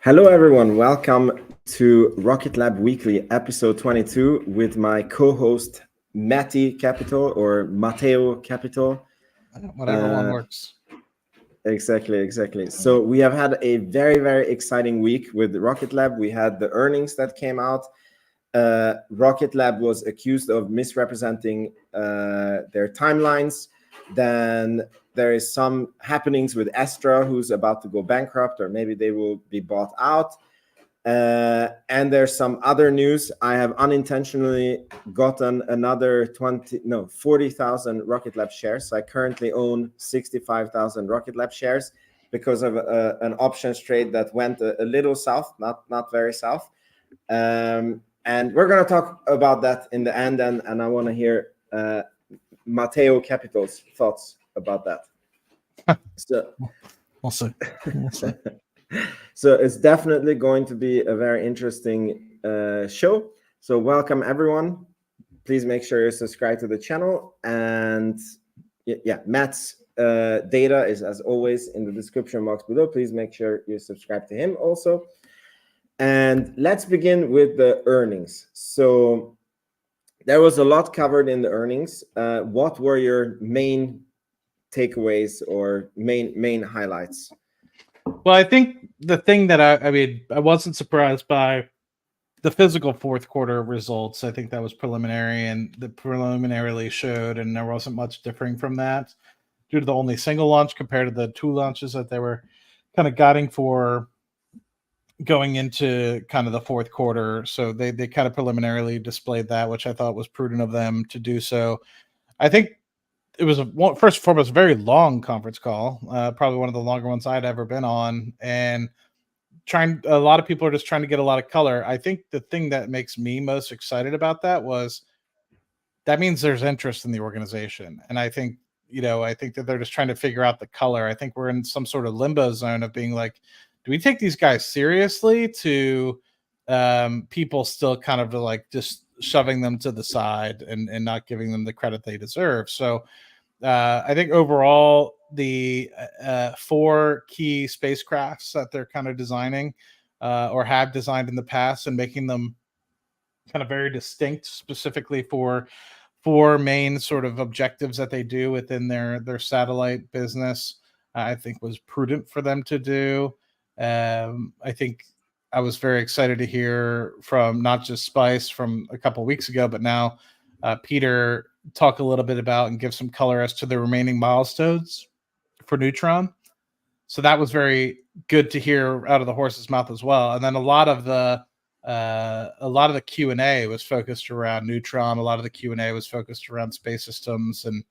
Hello, everyone. Welcome to Rocket Lab Weekly EP022 with my co-host Matty Capital or Matteo Capital. Whatever one works. Exactly. So we have had a very exciting week with Rocket Lab. We had the earnings that came out. Rocket Lab was accused of misrepresenting their timelines. Then there is some happenings with Astra, who's about to go bankrupt, or maybe they will be bought out. And there's some other news. I have unintentionally gotten another 40,000 Rocket Lab shares. So I currently own 65,000 Rocket Lab shares because of an options trade that went a little south, not very south. And we're going to talk about that in the end. And I want to hear Matteo Capital's thoughts about that. So We'll see. So it's definitely going to be a very interesting show. So welcome, everyone. Please make sure you subscribe to the channel. And yeah, Matt's data is, as always, in the description box below. Please make sure you subscribe to him also. And let's begin with the earnings. So there was a lot covered in the earnings. What were your main takeaways or main highlights? Well, I think the thing that I wasn't surprised by the physical fourth quarter results. I think that was preliminary, and the preliminarily showed, and there wasn't much differing from that due to the only single launch compared to the two launches that they were kind of guiding for going into kind of the fourth quarter. So they kind of preliminarily displayed that, which I thought was prudent of them to do so. I think it was first and foremost a very long conference call, probably one of the longer ones I'd ever been on, and a lot of people are just trying to get a lot of color. I think the thing that makes me most excited about that was that means there's interest in the organization, and I think that they're just trying to figure out the color. I think we're in some sort of limbo zone of being like, do we take these guys seriously, to people still kind of like just shoving them to the side and not giving them the credit they deserve. So I think overall the 4 key spacecrafts that they're kind of designing or have designed in the past and making them kind of very distinct specifically for 4 main sort of objectives that they do within their satellite business, I think was prudent for them to do. I think I was very excited to hear from not just Spice from a couple of weeks ago, but now Peter talk a little bit about and give some color as to the remaining milestones for Neutron. So that was very good to hear out of the horse's mouth as well. And then a lot of the Q&A was focused around Neutron. A lot of the Q&A was focused around space systems and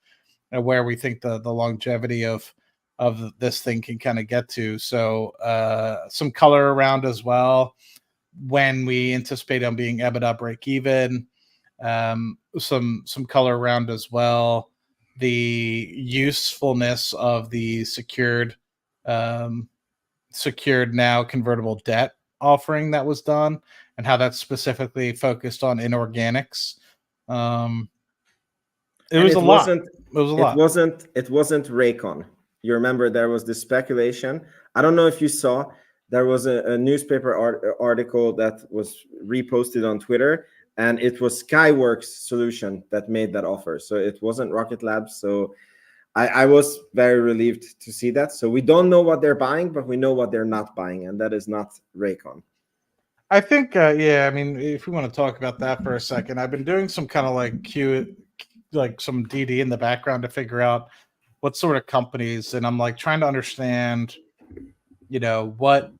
where we think the longevity of this thing can kind of get to. So some color around as well when we anticipate on being EBITDA break even. Some color around as well the usefulness of the secured now convertible debt offering that was done, and how that's specifically focused on inorganics. It was a lot. It wasn't Raycon. You remember there was this speculation. I don't know if you saw, there was a newspaper article that was reposted on Twitter, and it was Skyworks Solution that made that offer. So it wasn't Rocket Lab. So I was very relieved to see that. So we don't know what they're buying, but we know what they're not buying, and that is not Raycon. I think, I mean, if we want to talk about that for a second, I've been doing some kind of like some DD in the background to figure out what sort of companies, and I'm like trying to understand, what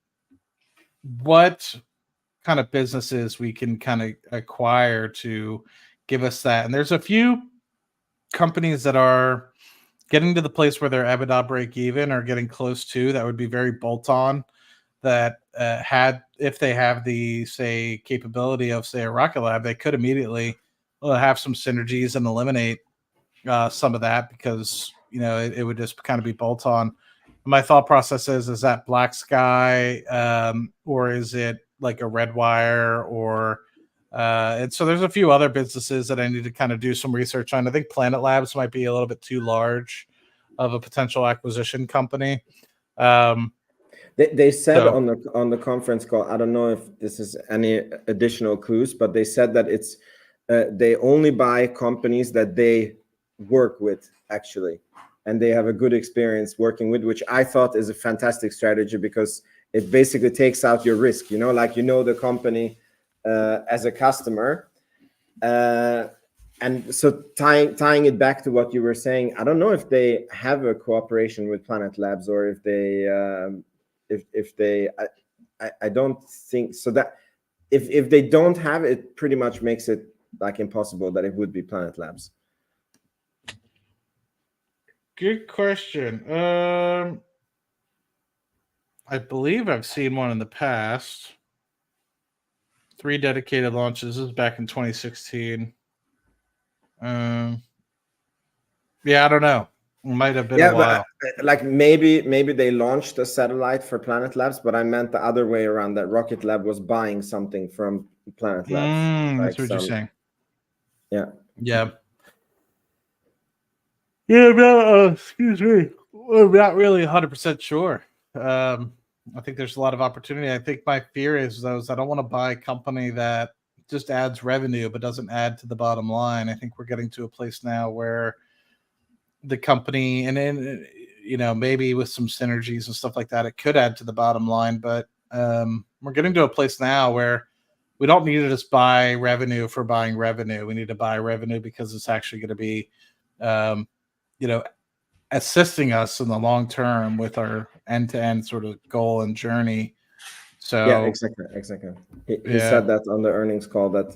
kind of businesses we can kind of acquire to give us that. And there's a few companies that are getting to the place where they're EBITDA break even or getting close to, that would be very bolt-on, that if they have the, say, capability of, say, a Rocket Lab, they could immediately have some synergies and eliminate some of that, because it would just kind of be bolt-on. My thought process is that Black Sky, or is it like a Redwire, or and so there's a few other businesses that I need to kind of do some research on. I think Planet Labs might be a little bit too large of a potential acquisition company. They said So- on the conference call, I don't know if this is any additional clues, but they said that it's they only buy companies that they work with actually, and they have a good experience working with, which I thought is a fantastic strategy because it basically takes out your risk. You know, like the company as a customer. And so tying it back to what you were saying, I don't know if they have a cooperation with Planet Labs or if they if they I don't think so. That if they don't have it, pretty much makes it like impossible that it would be Planet Labs. Good question. I believe I've seen one in the past. 3 dedicated launches. This was back in 2016. Yeah, I don't know. It might have been a while. But, like maybe they launched a satellite for Planet Labs, but I meant the other way around, that Rocket Lab was buying something from Planet Labs. That's what you're saying. Yeah. Yeah. Yeah, excuse me. We're not really 100% sure. I think there's a lot of opportunity. I think my fear is I don't want to buy a company that just adds revenue but doesn't add to the bottom line. I think we're getting to a place now where the company and then maybe with some synergies and stuff like that, it could add to the bottom line. But we're getting to a place now where we don't need to just buy revenue for buying revenue. We need to buy revenue because it's actually going to be assisting us in the long term with our end-to-end sort of goal and journey. So yeah, exactly. He said that on the earnings call, that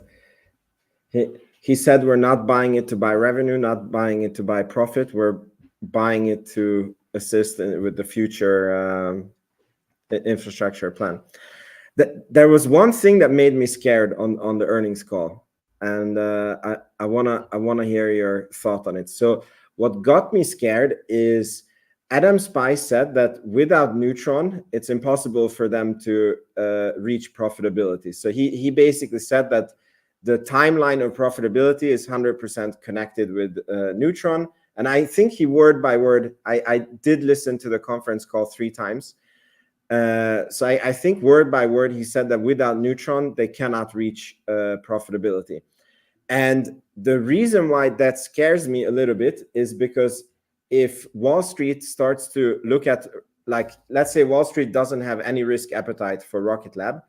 he said we're not buying it to buy revenue, not buying it to buy profit. We're buying it to assist with the future infrastructure plan. There was one thing that made me scared on the earnings call, and I wanna hear your thought on it. So what got me scared is Adam Spice said that without Neutron, it's impossible for them to reach profitability. So he basically said that the timeline of profitability is 100% connected with Neutron. And I think he word by word, I did listen to the conference call 3 times. So I think word by word, he said that without Neutron, they cannot reach profitability. And the reason why that scares me a little bit is because if Wall Street starts to look at, like, let's say Wall Street doesn't have any risk appetite for Rocket Lab,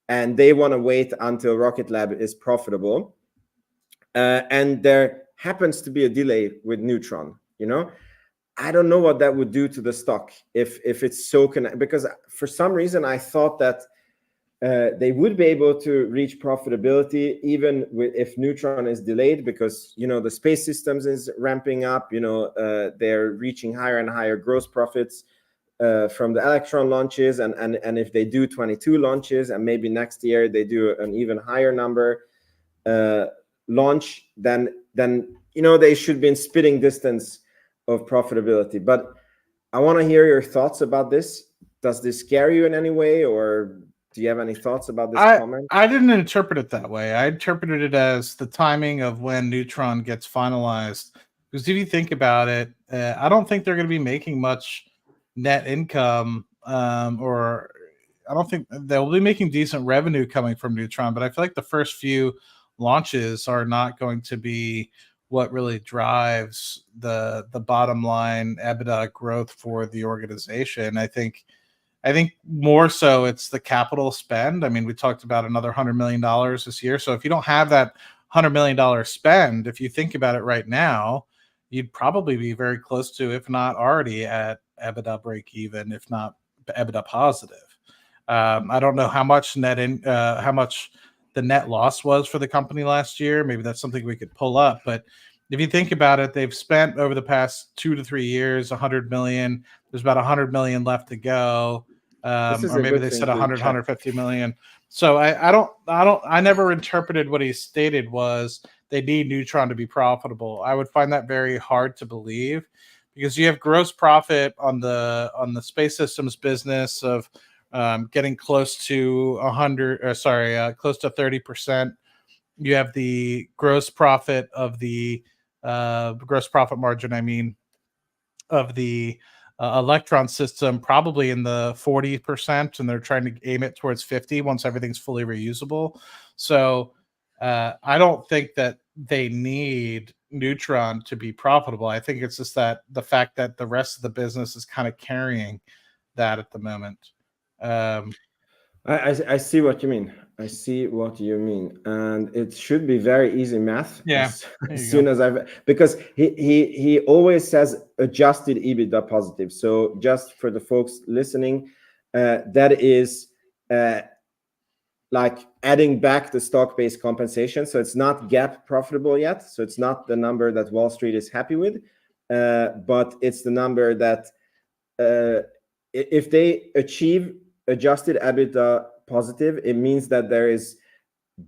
and they want to wait until Rocket Lab is profitable, and there happens to be a delay with Neutron, I don't know what that would do to the stock if it's so connected, because for some reason I thought that they would be able to reach profitability even if Neutron is delayed, because the space systems is ramping up. They're reaching higher and higher gross profits from the Electron launches, and if they do 22 launches and maybe next year they do an even higher number launch, then they should be in spitting distance of profitability. But I want to hear your thoughts about this. Does this scare you in any way, or do you have any thoughts about this comment? I didn't interpret it that way. I interpreted it as the timing of when Neutron gets finalized. Because if you think about it, I don't think they're going to be making much net income, or I don't think they'll be making decent revenue coming from Neutron. But I feel like the first few launches are not going to be what really drives the bottom line EBITDA growth for the organization. I think more so it's the capital spend. I mean, we talked about another $100 million this year. So if you don't have that $100 million spend, if you think about it right now, you'd probably be very close to, if not already at EBITDA break even, if not EBITDA positive. I don't know how much how much the net loss was for the company last year. Maybe that's something we could pull up. But if you think about it, they've spent over the past 2 to 3 years $100 million. There's about $100 million left to go. Or maybe they said 150 million. So I never interpreted what he stated was they need Neutron to be profitable. I would find that very hard to believe, because you have gross profit on the space systems business of getting close to close to 30%. You have the gross profit of the gross profit margin, of the Electron system probably in the 40%, and they're trying to aim it towards 50 once everything's fully reusable. So I don't think that they need Neutron to be profitable. I think it's just that the fact that the rest of the business is kind of carrying that at the moment. I see what you mean. I see what you mean, and it should be very easy math. Yeah, as soon as because he always says adjusted EBITDA positive. So just for the folks listening, that is like adding back the stock-based compensation. So it's not GAAP profitable yet. So it's not the number that Wall Street is happy with, but it's the number that if they achieve adjusted EBITDA positive, it means that there is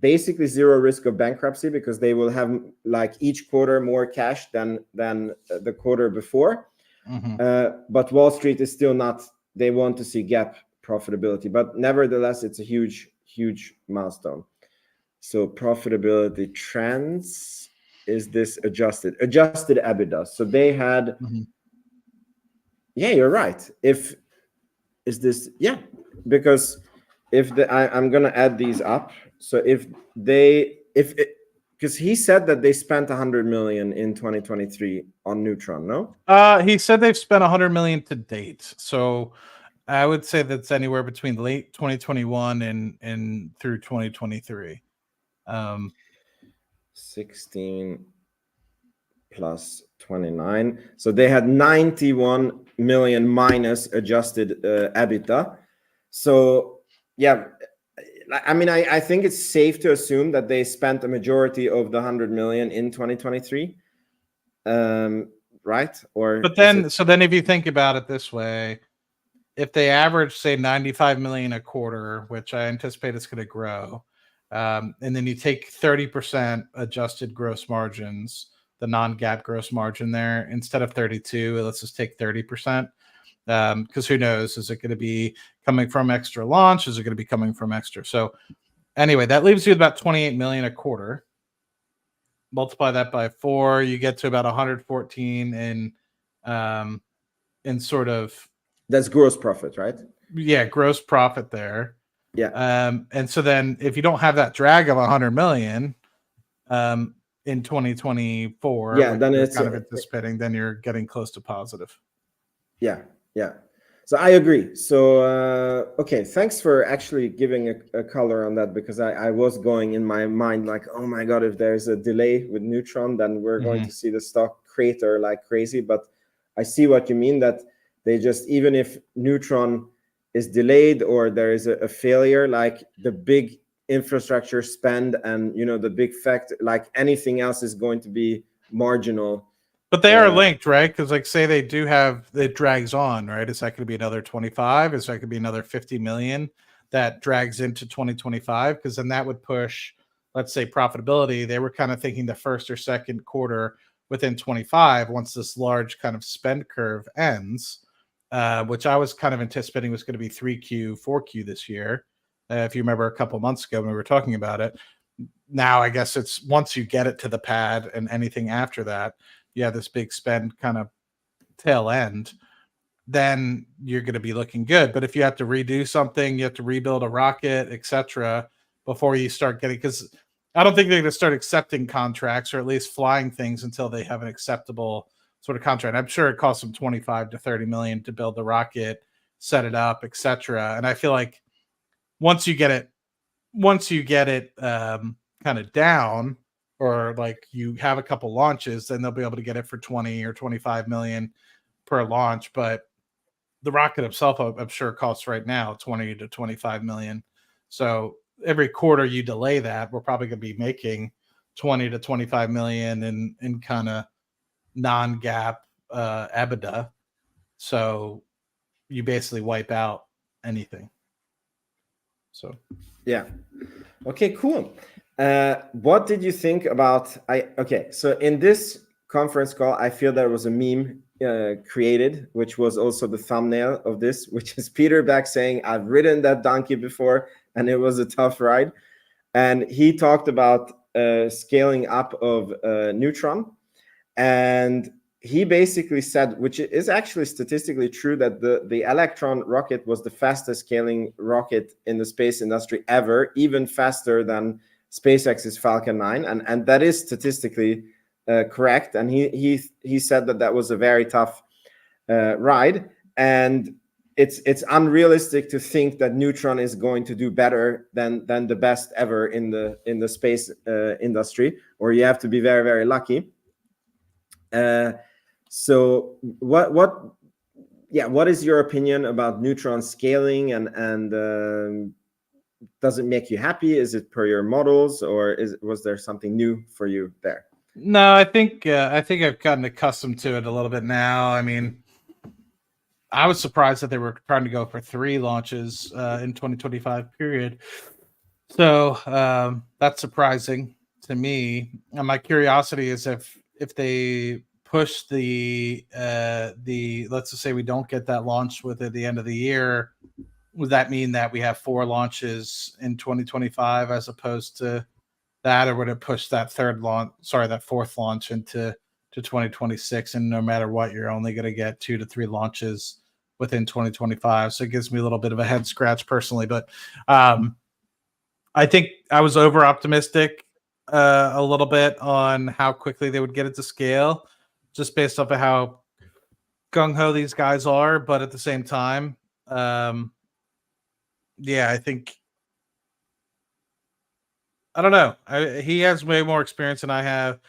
basically zero risk of bankruptcy because they will have like each quarter more cash than the quarter before. But Wall Street is still not, they want to see GAAP profitability, but nevertheless, it's a huge milestone. So profitability trends, is this adjusted EBITDA? So they had, yeah, you're right. Because if I'm gonna add these up. So because he said that they spent 100 million in 2023 on Neutron, no? He said they've spent 100 million to date. So I would say that's anywhere between late 2021 and through 2023. 16 plus 29. So they had 91 million minus adjusted EBITDA. So yeah, I mean, I think it's safe to assume that they spent a majority of the 100 million in 2023, right? But then if you think about it this way, if they average say 95 million a quarter, which I anticipate it's going to grow, and then you take 30% adjusted gross margins, the non-GAAP gross margin there, instead of 32, let's just take 30%. Because who knows, is it going to be coming from extra launch? Is it going to be coming from extra? So anyway, that leaves you about 28 million a quarter. Multiply that by 4, you get to about 114 in sort of, that's gross profit, right? Yeah, gross profit there. Yeah. And so then if you don't have that drag of 100 million in 2024, yeah, then it's kind of anticipating, then you're getting close to positive. Yeah. So I agree. So okay, thanks for actually giving a color on that, because I was going in my mind like, oh my god, if there's a delay with Neutron, then we're going to see the stock crater like crazy. But I see what you mean, that they just, even if Neutron is delayed or there is a failure, like the big infrastructure spend and the big fact, like anything else is going to be marginal. But they are linked, right? Because like say they do have, it drags on, right? Is that going to be another 25? Is that going to be another 50 million that drags into 2025? Because then that would push, let's say, profitability. They were kind of thinking the first or second quarter within 25, once this large kind of spend curve ends, which I was kind of anticipating was going to be 3Q, 4Q this year. If you remember a couple months ago when we were talking about it. Now, I guess it's once you get it to the pad and anything after that, this big spend kind of tail end, then you're going to be looking good. But if you have to redo something, you have to rebuild a rocket, etc., before you start getting, because I don't think they're going to start accepting contracts or at least flying things until they have an acceptable sort of contract. I'm sure it costs them 25 to 30 million to build the rocket, set it up, etc. And I feel like once you get it kind of down, or like you have a couple launches, then they'll be able to get it for 20 or 25 million per launch. But the rocket itself, I'm sure, costs right now 20 to 25 million. So every quarter you delay that, we're probably going to be making 20 to 25 million in kind of non-GAAP EBITDA. So you basically wipe out anything. So yeah. Okay, cool. What did you think about so in this conference call, I feel there was a meme created, which was also the thumbnail of this, which is Peter back saying, I've ridden that donkey before and it was a tough ride. And he talked about scaling up of Neutron. And he basically said, which is actually statistically true, that the Electron rocket was the fastest scaling rocket in the space industry ever, even faster than SpaceX's Falcon 9, and that is statistically correct. And he said that was a very tough ride, and it's unrealistic to think that Neutron is going to do better than the best ever in the space industry, or you have to be very, very lucky. So what is your opinion about Neutron scaling, and does it make you happy? Is it per your models, or was there something new for you there? No, I think I've gotten accustomed to it a little bit now. I mean, I was surprised that they were trying to go for 3 launches in 2025 period. So that's surprising to me. And my curiosity is if they push the let's just say we don't get that launch with at the end of the year, would that mean that we have 4 launches in 2025 as opposed to that, or would it push that fourth launch into 2026? And no matter what, you're only going to get 2 to 3 launches within 2025. So it gives me a little bit of a head scratch personally, but I think I was over optimistic a little bit on how quickly they would get it to scale, just based off of how gung-ho these guys are. But at the same time, I think, I don't know. He has way more experience than I have.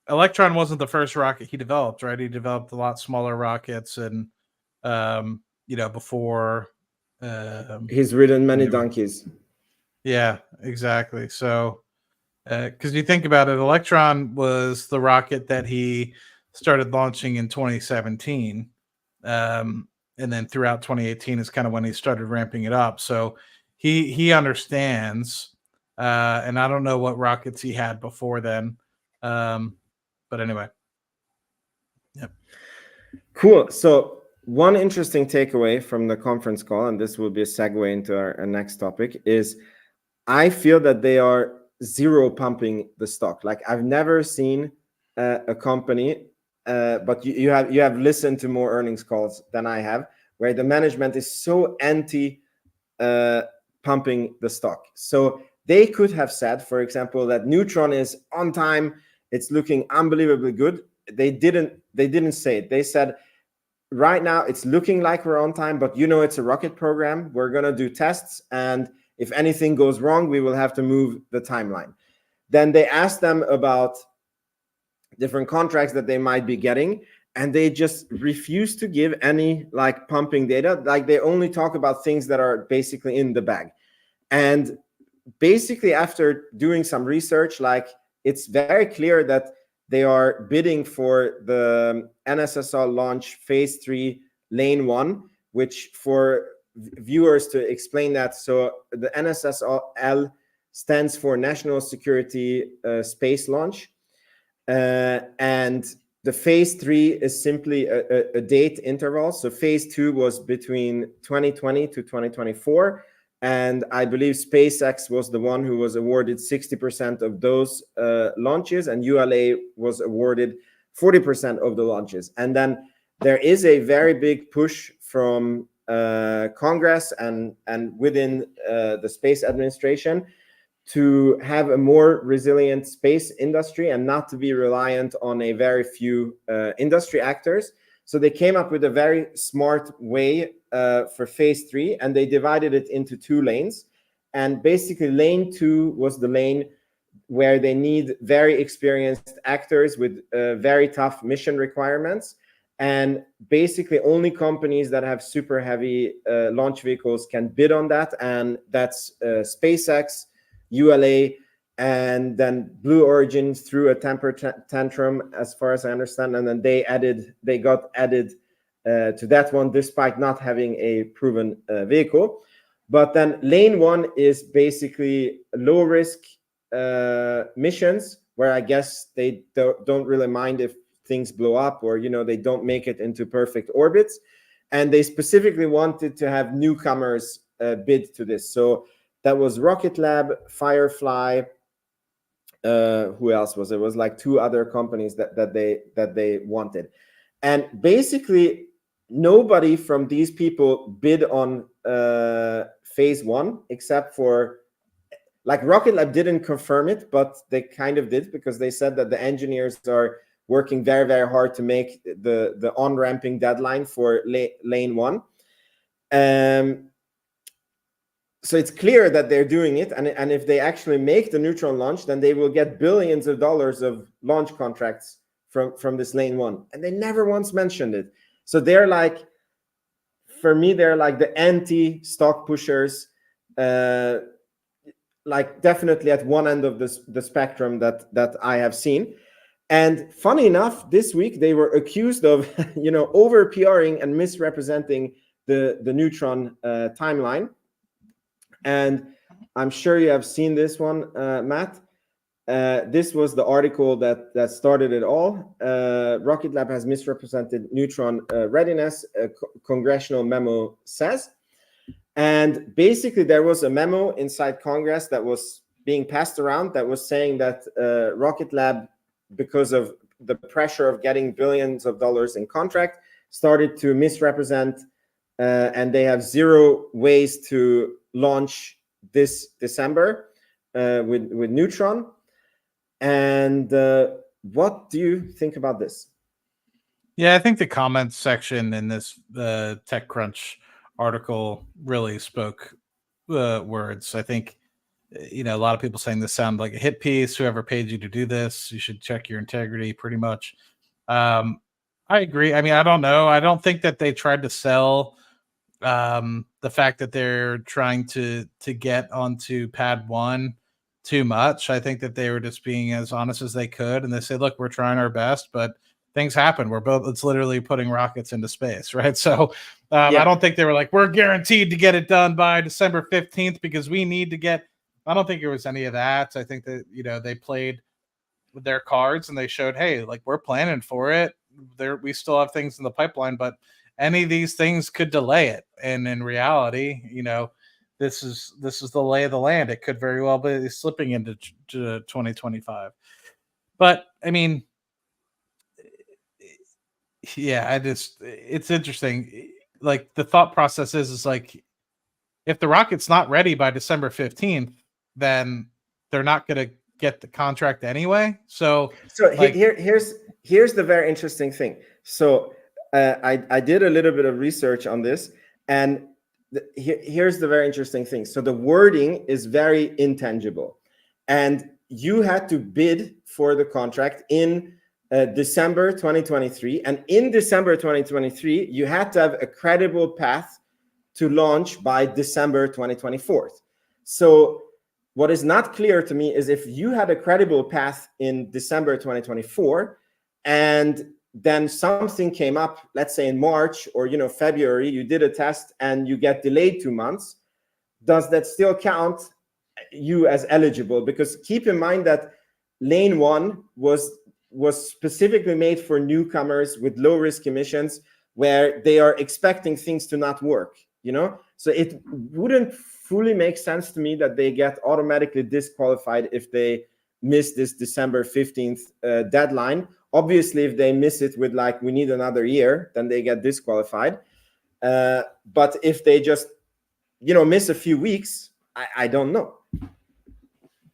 Electron wasn't the first rocket he developed, right? He developed a lot smaller rockets, and before he's ridden many donkeys. Yeah, exactly. So, because you think about it, Electron was the rocket that he started launching in 2017, and then throughout 2018 is kind of when he started ramping it up. So he understands, and I don't know what rockets he had before then, but anyway. Yep. Cool. So one interesting takeaway from the conference call, and this will be a segue into our next topic, is I feel that they are zero pumping the stock. Like, I've never seen a company, but you have listened to more earnings calls than I have, where the management is so anti pumping the stock. So they could have said, for example, that Neutron is on time, it's looking unbelievably good. They didn't say it. They said, right now it's looking like we're on time, but it's a rocket program. We're going to do tests, and if anything goes wrong, we will have to move the timeline. Then they asked them about different contracts that they might be getting, and they just refuse to give any pumping data. Like, they only talk about things that are basically in the bag. And basically, after doing some research, it's very clear that they are bidding for the NSSL launch phase 3 lane 1, which, for viewers to explain that, so the NSSL stands for National Security Space Launch, and the phase 3 is simply a date interval. So phase 2 was between 2020 to 2024, and I believe SpaceX was the one who was awarded 60% of those launches, and ULA was awarded 40% of the launches. And then there is a very big push from Congress and within the space administration to have a more resilient space industry and not to be reliant on a very few industry actors. So they came up with a very smart way for phase 3, and they divided it into 2 lanes. And basically, lane 2 was the lane where they need very experienced actors with very tough mission requirements. And basically, only companies that have super heavy launch vehicles can bid on that. And that's SpaceX, ULA, and then Blue Origin threw a temper tantrum, as far as I understand. And then they got added to that one, despite not having a proven vehicle. But then lane 1 is basically low risk missions, where I guess they don't really mind if things blow up, or they don't make it into perfect orbits. And they specifically wanted to have newcomers bid to this. So that was Rocket Lab, Firefly, who else was it? It was like 2 other companies that they wanted, and basically nobody from these people bid on phase 1 except for, like, Rocket Lab didn't confirm it, but they kind of did, because they said that the engineers are working very, very hard to make the on-ramping deadline for lane 1. So it's clear that they're doing it, and if they actually make the Neutron launch, then they will get billions of dollars of launch contracts from this lane 1, and they never once mentioned it. So they're like, for me, they're like the anti-stock pushers, like definitely at one end of the spectrum that I have seen. And funny enough, this week they were accused of over PRing and misrepresenting the Neutron timeline. And I'm sure you have seen this one, Matt. This was the article that started it all. Rocket Lab has misrepresented Neutron readiness, a congressional memo says. And basically, there was a memo inside Congress that was being passed around that was saying that Rocket Lab, because of the pressure of getting billions of dollars in contract, started to misrepresent, and they have 0 ways to launch this December with Neutron. And what do you think about this? Yeah, I think the comments section in this TechCrunch article really spoke words. I think, a lot of people saying this sounded like a hit piece. Whoever paid you to do this, you should check your integrity, pretty much. I agree. I mean, I don't know. I don't think that they tried to sell the fact that they're trying to get onto pad 1 too much. I think that they were just being as honest as they could, and they said, look, we're trying our best, but things happen. It's literally putting rockets into space, right? So I don't think they were like, we're guaranteed to get it done by December 15th because we need to get. I don't think it was any of that. I think that they played with their cards and they showed, hey, like, we're planning for it. We still have things in the pipeline, but any of these things could delay it. And in reality, this is the lay of the land. It could very well be slipping into 2025. But I mean, yeah, it's interesting. Like, the thought process is like, if the rocket's not ready by December 15th, then they're not going to get the contract anyway. So like, here's the very interesting thing. So I did a little bit of research on this, and here's the very interesting thing. So the wording is very intangible, and you had to bid for the contract in December 2023, and in December 2023 you had to have a credible path to launch by December 2024. So what is not clear to me is if you had a credible path in December 2024 and then something came up, let's say in March or February, you did a test and you get delayed 2 months, does that still count you as eligible? Because keep in mind that lane 1 was specifically made for newcomers with low risk emissions, where they are expecting things to not work, so it wouldn't fully make sense to me that they get automatically disqualified if they miss this December 15th deadline. Obviously, if they miss it with like, we need another year, then they get disqualified. But if they just, miss a few weeks, I don't know.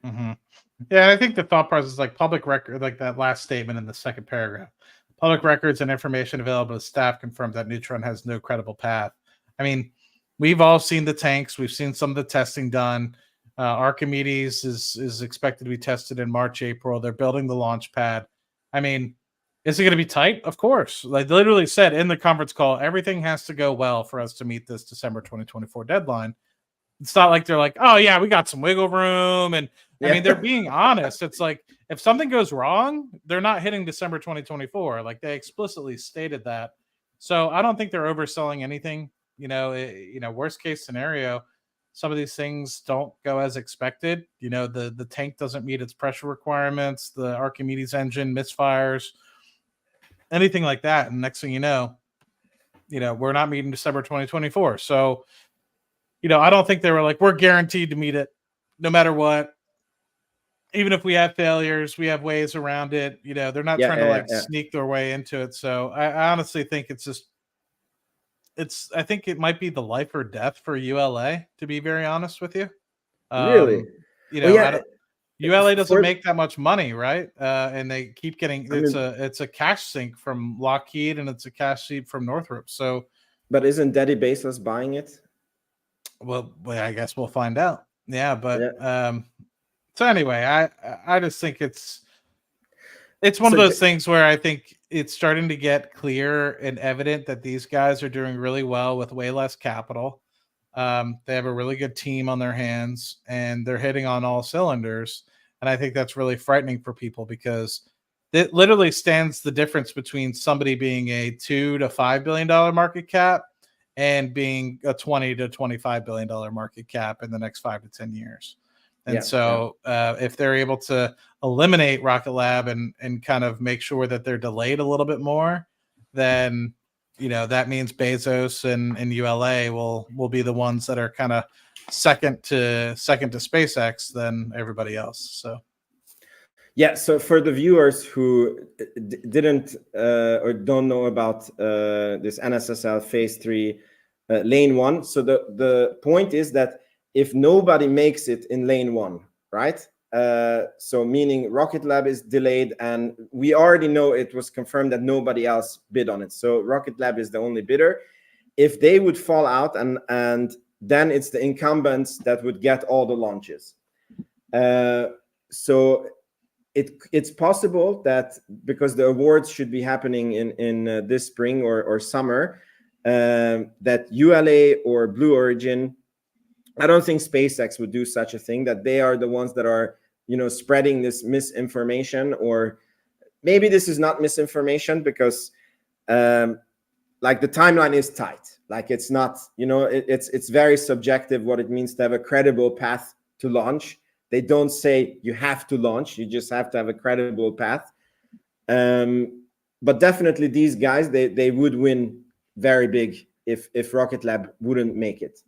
Mm-hmm. Yeah, I think the thought process is like public record, like that last statement in the second paragraph. Public records and information available to staff confirm that Neutron has no credible path. I mean, we've all seen the tanks. We've seen some of the testing done. Archimedes is expected to be tested in March, April. They're building the launch pad. I mean, is it going to be tight? Of course. Like, they literally said in the conference call, everything has to go well for us to meet this December 2024 deadline. It's not like they're like, oh yeah, we got some wiggle room. And I mean, they're being honest. It's like, if something goes wrong, they're not hitting December 2024. Like, they explicitly stated that. So I don't think they're overselling anything. Worst case scenario, some of these things don't go as expected. The tank doesn't meet its pressure requirements. The Archimedes engine misfires, anything like that. And next thing you know, we're not meeting December 2024. So, I don't think they were like, we're guaranteed to meet it no matter what. even if we have failures, we have ways around it. You know, they're not Yeah, trying to like yeah. sneak their way into it. So I honestly think it's just I think it might be the life or death for ULA, to be very honest with you. Really? You Well, know, I yeah. don't ULA doesn't For make that much money, right? And they keep getting I mean, it's a cash sink from Lockheed and it's a cash sink from Northrop. So, but isn't Daddy Baseless buying it? well, I guess we'll find out. Yeah, but Yeah. so anyway, I just think it's one of So those things where I think it's starting to get clear and evident that these guys are doing really well with way less capital. They have a really good team on their hands and they're hitting on all cylinders. And I think that's really frightening for people because it literally stands the difference between somebody being a $2 to $5 billion market cap and being a $20 to $25 billion market cap in the next 5 to 10 years. And so if they're able to eliminate Rocket Lab and kind of make sure that they're delayed a little bit more, then you know that means Bezos and ULA will be the ones that are kind of second to SpaceX than everybody else. So yeah, so for the viewers who didn't or don't know about this NSSL phase 3 lane 1, so the point is that if nobody makes it in lane 1, right? So meaning Rocket Lab is delayed, and we already know it was confirmed that nobody else bid on it. So Rocket Lab is the only bidder. If they would fall out, and then it's the incumbents that would get all the launches. So it's possible that because the awards should be happening in this spring or summer, that ULA or Blue Origin, I don't think SpaceX would do such a thing, that they are the ones that are, you know, spreading this misinformation. Or maybe this is not misinformation because like the timeline is tight. Like it's not, you know, it's very subjective what it means to have a credible path to launch. They don't say you have to launch, you just have to have a credible path. But definitely these guys, they would win very big if Rocket Lab wouldn't make it.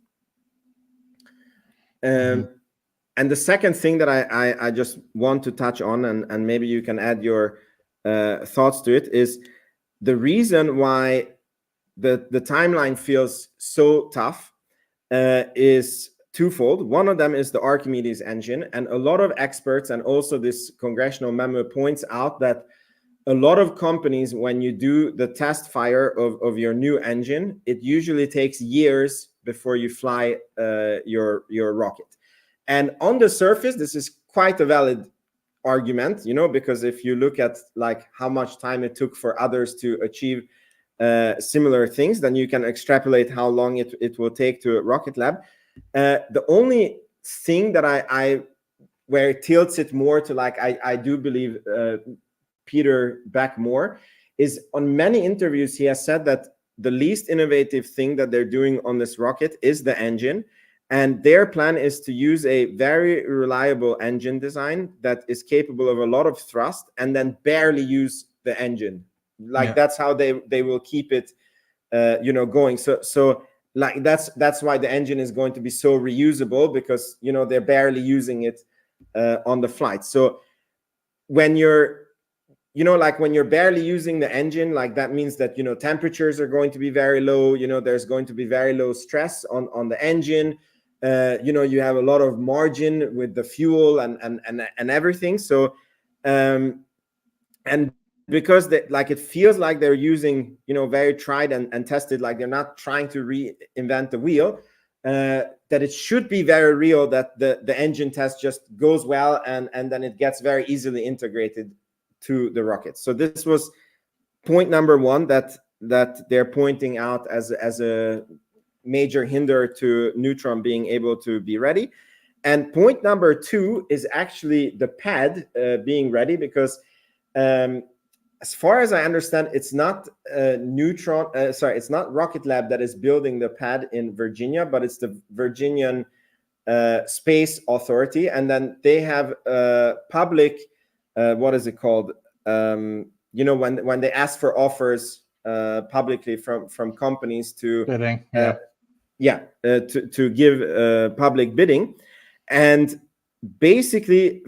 And the second thing that I just want to touch on, and maybe you can add your thoughts to it, is the reason why the timeline feels so tough is twofold. One of them is the Archimedes engine, and a lot of experts and also this congressional memo points out that a lot of companies, when you do the test fire of your new engine, it usually takes years before you fly your rocket. And on the surface, this is quite a valid argument, you know, because if you look at like how much time it took for others to achieve similar things, then you can extrapolate how long it will take to Rocket Lab. The only thing that I where it tilts it more to, like, I do believe Peter back more, is on many interviews he has said that the least innovative thing that they're doing on this rocket is the engine, and their plan is to use a very reliable engine design that is capable of a lot of thrust and then barely use the engine. Like that's how they will keep it you know, going. So like that's why the engine is going to be so reusable, because, you know, they're barely using it on the flight. So when you're, you know, like when you're barely using the engine, like that means that, you know, temperatures are going to be very low, you know, there's going to be very low stress on the engine. You know, you have a lot of margin with the fuel and everything. So and because they, like, it feels like they're using, you know, very tried and tested, like they're not trying to reinvent the wheel, that it should be very real that the engine test just goes well and then it gets very easily integrated to the rocket. So this was point number one that they're pointing out as a major hinder to Neutron being able to be ready. And point number two is actually the pad being ready, because as far as I understand, it's not Neutron. It's not Rocket Lab that is building the pad in Virginia, but it's the Virginian Space Authority, and then they have public. What is it called? You know, when they ask for offers publicly from companies to bidding, to give public bidding, and basically,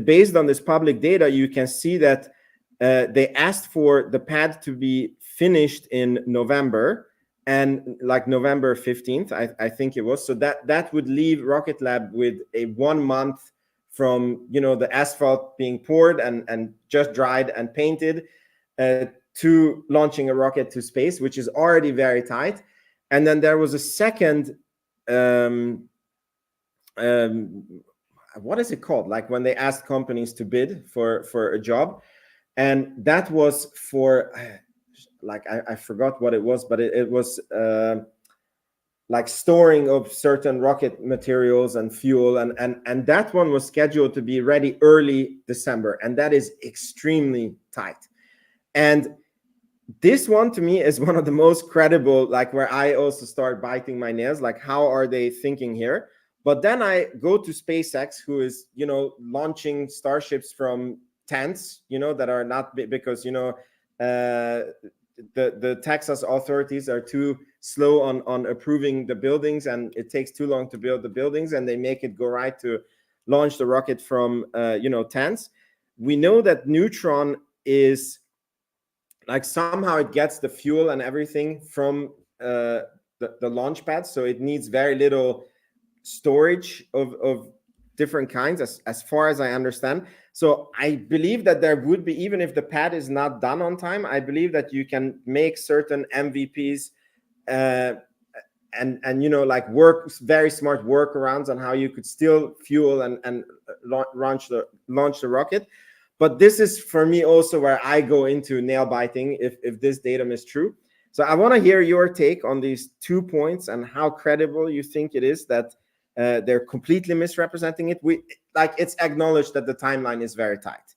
based on this public data, you can see that they asked for the pad to be finished in November, and like November 15th, I think it was. So that would leave Rocket Lab with a 1 month from, you know, the asphalt being poured and just dried and painted to launching a rocket to space, which is already very tight. And then there was a second, what is it called? Like when they asked companies to bid for a job, and that was for, like I forgot what it was, but it was like storing of certain rocket materials and fuel, and that one was scheduled to be ready early December, and that is extremely tight. And this one to me is one of the most credible, like where I also start biting my nails, like how are they thinking here? But then I go to SpaceX, who is, you know, launching starships from tents, you know, that are not because, you know, the Texas authorities are too slow on approving the buildings, and it takes too long to build the buildings, and they make it go right to launch the rocket from, you know, tents. We know that Neutron is like somehow it gets the fuel and everything from the launch pad, so it needs very little storage of different kinds, as far as I understand. So I believe that there would be, even if the pad is not done on time, I believe that you can make certain MVPs and you know, like very smart workarounds on how you could still fuel and launch the rocket. But this is for me also where I go into nail biting if this datum is true. So I want to hear your take on these 2 points and how credible you think it is that they're completely misrepresenting it. Like it's acknowledged that the timeline is very tight.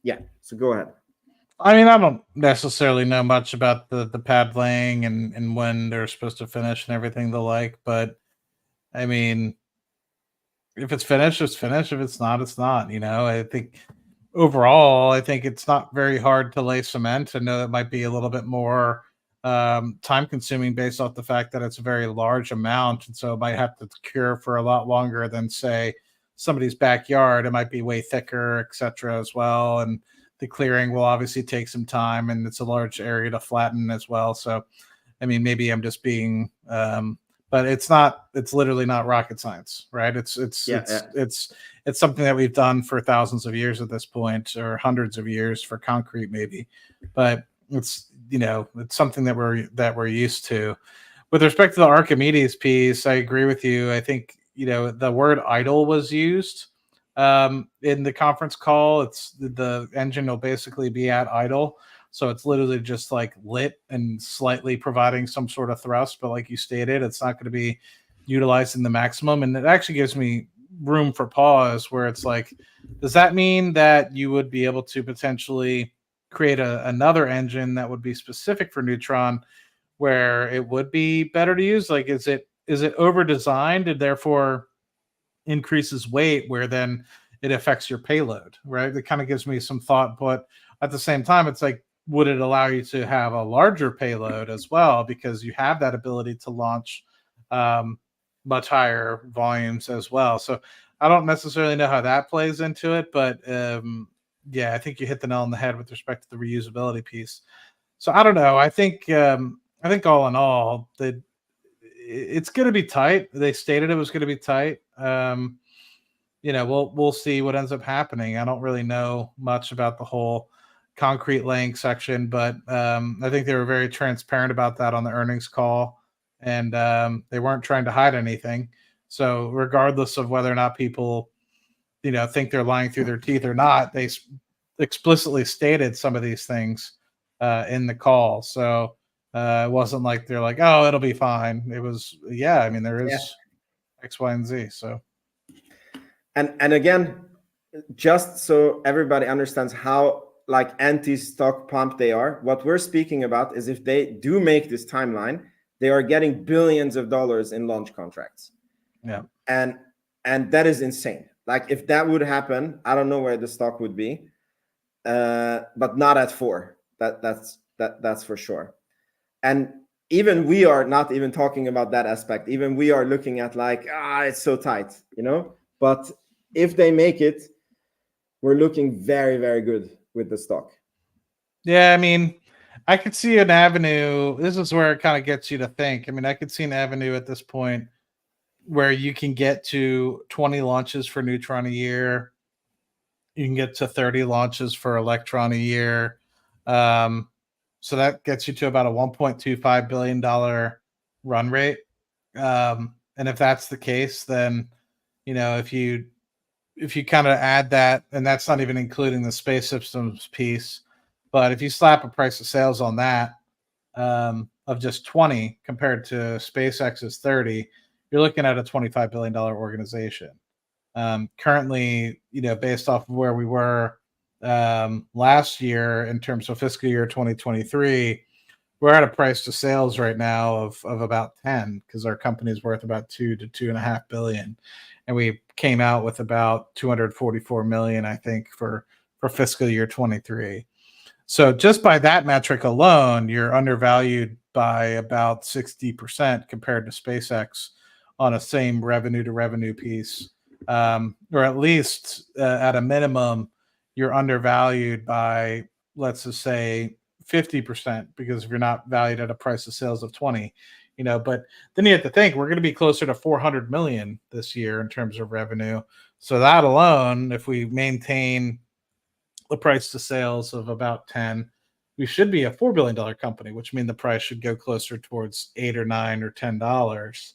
Yeah, so go ahead. I mean, I don't necessarily know much about the pad laying and when they're supposed to finish and everything the like, but I mean, if it's finished, it's finished. If it's not, it's not. You know, I think overall, I think it's not very hard to lay cement. I know that might be a little bit more time consuming based off the fact that it's a very large amount. And so it might have to cure for a lot longer than, say, somebody's backyard. It might be way thicker, etc. as well. And the clearing will obviously take some time, and it's a large area to flatten as well. So, I mean, maybe I'm just being but it's literally not rocket science, right? It's something that we've done for thousands of years at this point, or hundreds of years for concrete maybe, but it's, you know, it's something that we're used to. With respect to the Archimedes piece, I agree with you. I think, you know, the word idle was used in the conference call. It's the engine will basically be at idle. So it's literally just like lit and slightly providing some sort of thrust. But like you stated, it's not going to be utilized in the maximum. And it actually gives me room for pause where it's like, does that mean that you would be able to potentially create another engine that would be specific for Neutron where it would be better to use? Like, is it over designed and therefore increases weight where then it affects your payload, right? It kind of gives me some thought, but at the same time, it's like, would it allow you to have a larger payload as well? Because you have that ability to launch much higher volumes as well. So I don't necessarily know how that plays into it, but yeah, I think you hit the nail on the head with respect to the reusability piece. So I don't know. I think all in all, that it's going to be tight. They stated it was going to be tight. You know, we'll see what ends up happening. I don't really know much about the whole concrete laying section, but I think they were very transparent about that on the earnings call, and they weren't trying to hide anything. So regardless of whether or not people, you know, think they're lying through their teeth or not, they explicitly stated some of these things in the call. So it wasn't like they're like, oh, it'll be fine. It was, yeah, I mean, there is X, Y, and Z. So, and again, just so everybody understands how like anti-stock pump they are, what we're speaking about is if they do make this timeline, they are getting billions of dollars in launch contracts. Yeah. And that is insane. Like if that would happen, I don't know where the stock would be, but not at 4. That's for sure. And even we are not even talking about that aspect. Even we are looking at like, it's so tight, you know? But if they make it, we're looking very, very good with the stock. Yeah, I mean, I could see an avenue. This is where it kind of gets you to think. I mean, I could see an avenue at this point where you can get to 20 launches for Neutron a year. You can get to 30 launches for Electron a year. So that gets you to about a $1.25 billion run rate. And if that's the case, then, you know, if you kind of add that, and that's not even including the space systems piece, but if you slap a price of sales on that of just 20 compared to SpaceX's 30, you're looking at a $25 billion organization. Currently, you know, based off of where we were last year in terms of fiscal year 2023, we're at a price to sales right now of about 10, because our company's worth about 2 to 2.5 billion, and we came out with about 244 million, I think, for fiscal year 23. So just by that metric alone, you're undervalued by about 60% compared to SpaceX on a same revenue to revenue piece, or at least at a minimum, you're undervalued by, let's just say, 50%, because if you're not valued at a price of sales of 20, you know. But then you have to think we're going to be closer to 400 million this year in terms of revenue. So that alone, if we maintain the price to sales of about 10, we should be a $4 billion company, which means the price should go closer towards $8 or $9 or $10.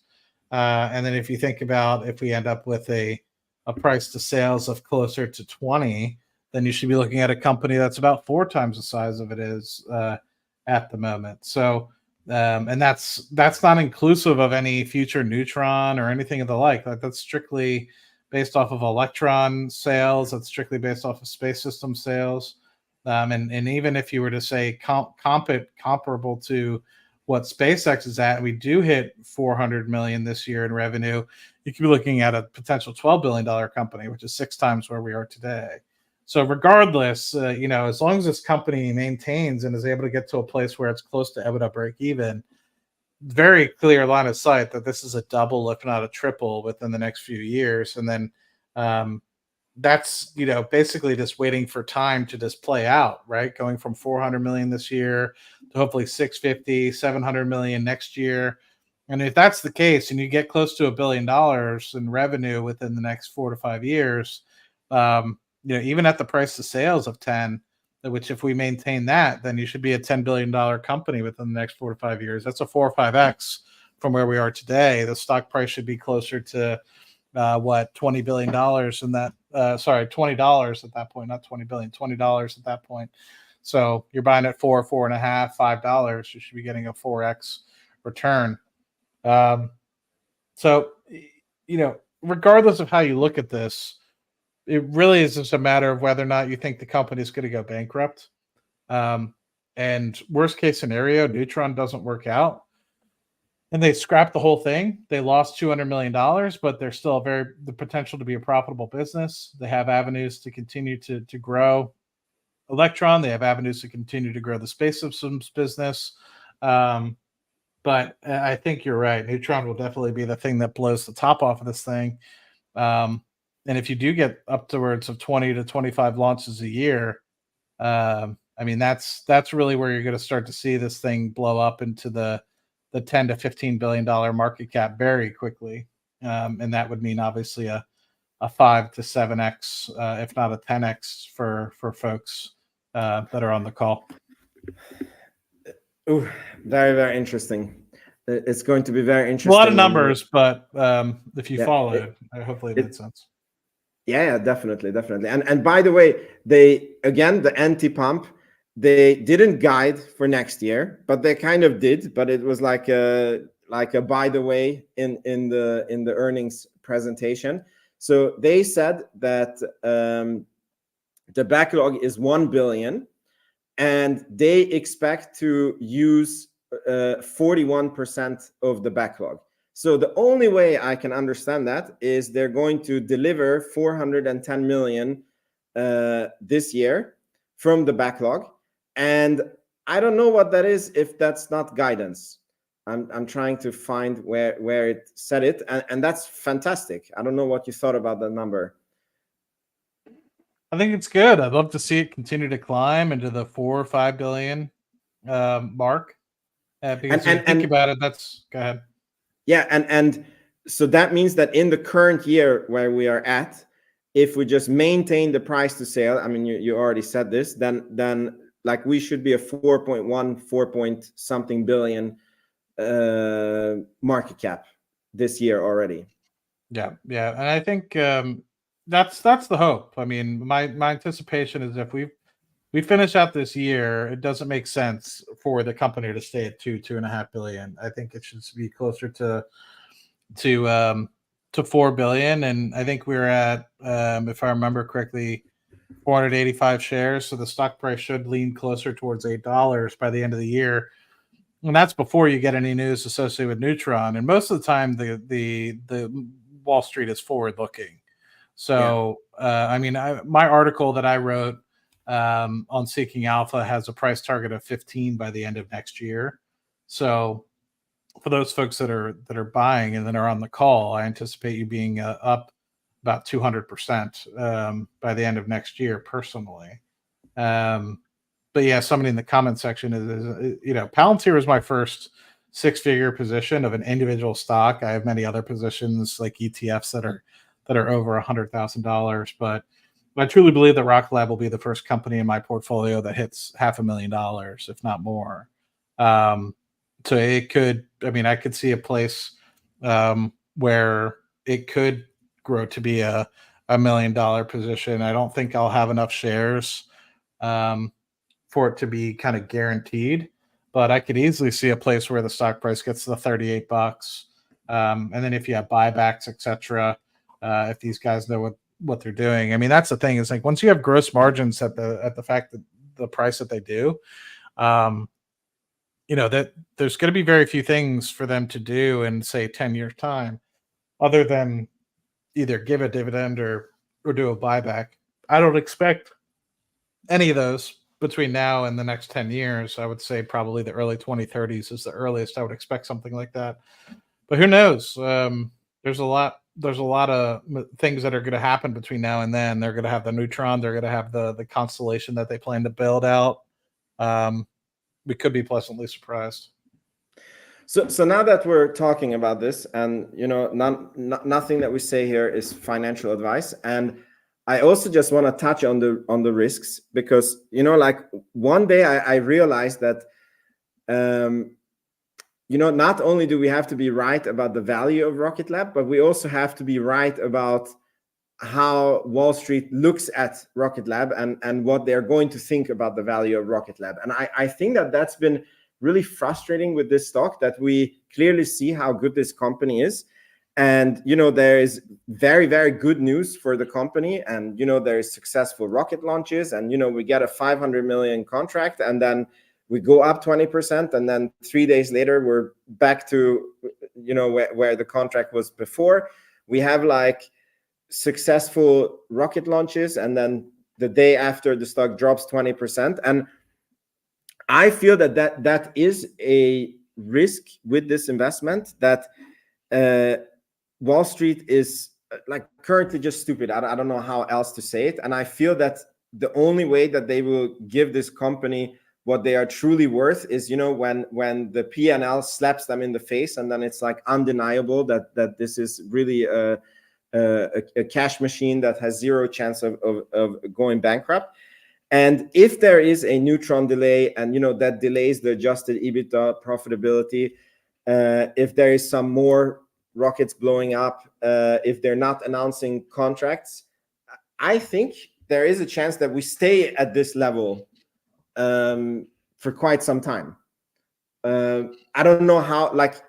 And then if you think about if we end up with a price to sales of closer to 20, then you should be looking at a company that's about 4 times the size of it is at the moment. So, and that's not inclusive of any future Neutron or anything of the like. That's strictly based off of Electron sales. That's strictly based off of space system sales. And even if you were to say comparable to what SpaceX is at, we do hit 400 million this year in revenue, you could be looking at a potential $12 billion company, which is 6 times where we are today. So regardless, you know, as long as this company maintains and is able to get to a place where it's close to EBITDA break even, very clear line of sight that this is a double, if not a triple, within the next few years. And then that's, you know, basically just waiting for time to just play out, right? Going from 400 million this year to hopefully 650, 700 million next year. And if that's the case, and you get close to $1 billion in revenue within the next 4 to 5 years, you know, even at the price of sales of 10, which if we maintain that, then you should be a $10 billion company within the next 4 to 5 years. That's a 4 or 5x from where we are today. The stock price should be closer to $20 billion in that, $20 at that point, not 20 billion, $20 at that point. So you're buying at $4, $4.5, $5. You should be getting a 4x return. So, you know, regardless of how you look at this, it really is just a matter of whether or not you think the company is going to go bankrupt. And worst case scenario, Neutron doesn't work out and they scrap the whole thing. They lost $200 million, but they're still the potential to be a profitable business. They have avenues to continue to grow Electron. They have avenues to continue to grow the space systems business. But I think you're right. Neutron will definitely be the thing that blows the top off of this thing. And if you do get upwards of 20 to 25 launches a year, I mean, that's really where you're going to start to see this thing blow up into the 10 to $15 billion market cap very quickly. And that would mean obviously a 5 to 7x, if not a 10x for folks that are on the call. Ooh, very, very interesting. It's going to be very interesting. A lot of numbers, but if you follow it, hopefully it made sense. Yeah, definitely. And by the way, the anti-pump, they didn't guide for next year, but they kind of did. But it was like a by the way in the earnings presentation. So they said that the backlog is 1 billion, and they expect to use 41% of the backlog. So the only way I can understand that is they're going to deliver 410 million this year from the backlog. And I don't know what that is if that's not guidance. I'm trying to find where it said it, and that's fantastic. I don't know what you thought about that number. I think it's good. I'd love to see it continue to climb into the 4 or 5 billion mark. Because if you think about it, that's go ahead. Yeah, and so that means that in the current year where we are at, if we just maintain the price to sale, I mean, you already said this, then like we should be a 4 point something billion market cap this year already. Yeah, and I think that's the hope. I mean, my anticipation is if we finish out this year, it doesn't make sense for the company to stay at 2.5 billion. I think it should be closer to 4 billion, and I think we're at, if I remember correctly, 485 shares. So the stock price should lean closer towards $8 by the end of the year. And that's before you get any news associated with Neutron. And most of the time, the Wall Street is forward looking. So, I mean, my article that I wrote on Seeking Alpha has a price target of 15 by the end of next year. So, for those folks that are buying and that are on the call, I anticipate you being up about 200% by the end of next year, personally. But yeah, somebody in the comment section is Palantir is my first six-figure position of an individual stock. I have many other positions like ETFs that are over $100,000, but I truly believe that Rocket Lab will be the first company in my portfolio that hits $500,000, if not more. So it could, I mean, I could see a place where it could grow to be a $1 million position. I don't think I'll have enough shares for it to be kind of guaranteed, but I could easily see a place where the stock price gets to the $38. And then if you have buybacks, etc., if these guys know what they're doing, I mean, that's the thing is like once you have gross margins at the fact that the price that they do, that there's going to be very few things for them to do in say 10 years time, other than either give a dividend or do a buyback. I don't expect any of those between now and the next 10 years. I would say probably the early 2030s is the earliest I would expect something like that. But who knows? There's a lot of things that are going to happen between now and then. They're going to have the Neutron. They're going to have the constellation that they plan to build out. We could be pleasantly surprised. So now that we're talking about this, and nothing that we say here is financial advice, and I also just want to touch on the risks, because like one day I realized that not only do we have to be right about the value of Rocket Lab, but we also have to be right about how Wall Street looks at Rocket Lab and what they're going to think about the value of Rocket Lab. And I think that's been really frustrating with this stock, that we clearly see how good this company is. And, there is very, very good news for the company. And, there is successful rocket launches, and, we get a 500 million contract, and then we go up 20%. And then 3 days later, we're back to, where the contract was before. We have like successful rocket launches, and then the day after the stock drops 20%. And I feel that is a risk with this investment, that Wall Street is like currently just stupid. I don't know how else to say it. And I feel that the only way that they will give this company what they are truly worth is, when the P&L slaps them in the face, and then it's like undeniable that this is really a cash machine that has zero chance of going bankrupt. And if there is a Neutron delay, and that delays the adjusted EBITDA profitability, if there is some more rockets blowing up, if they're not announcing contracts, I think there is a chance that we stay at this level for quite some time. I don't know how. Like,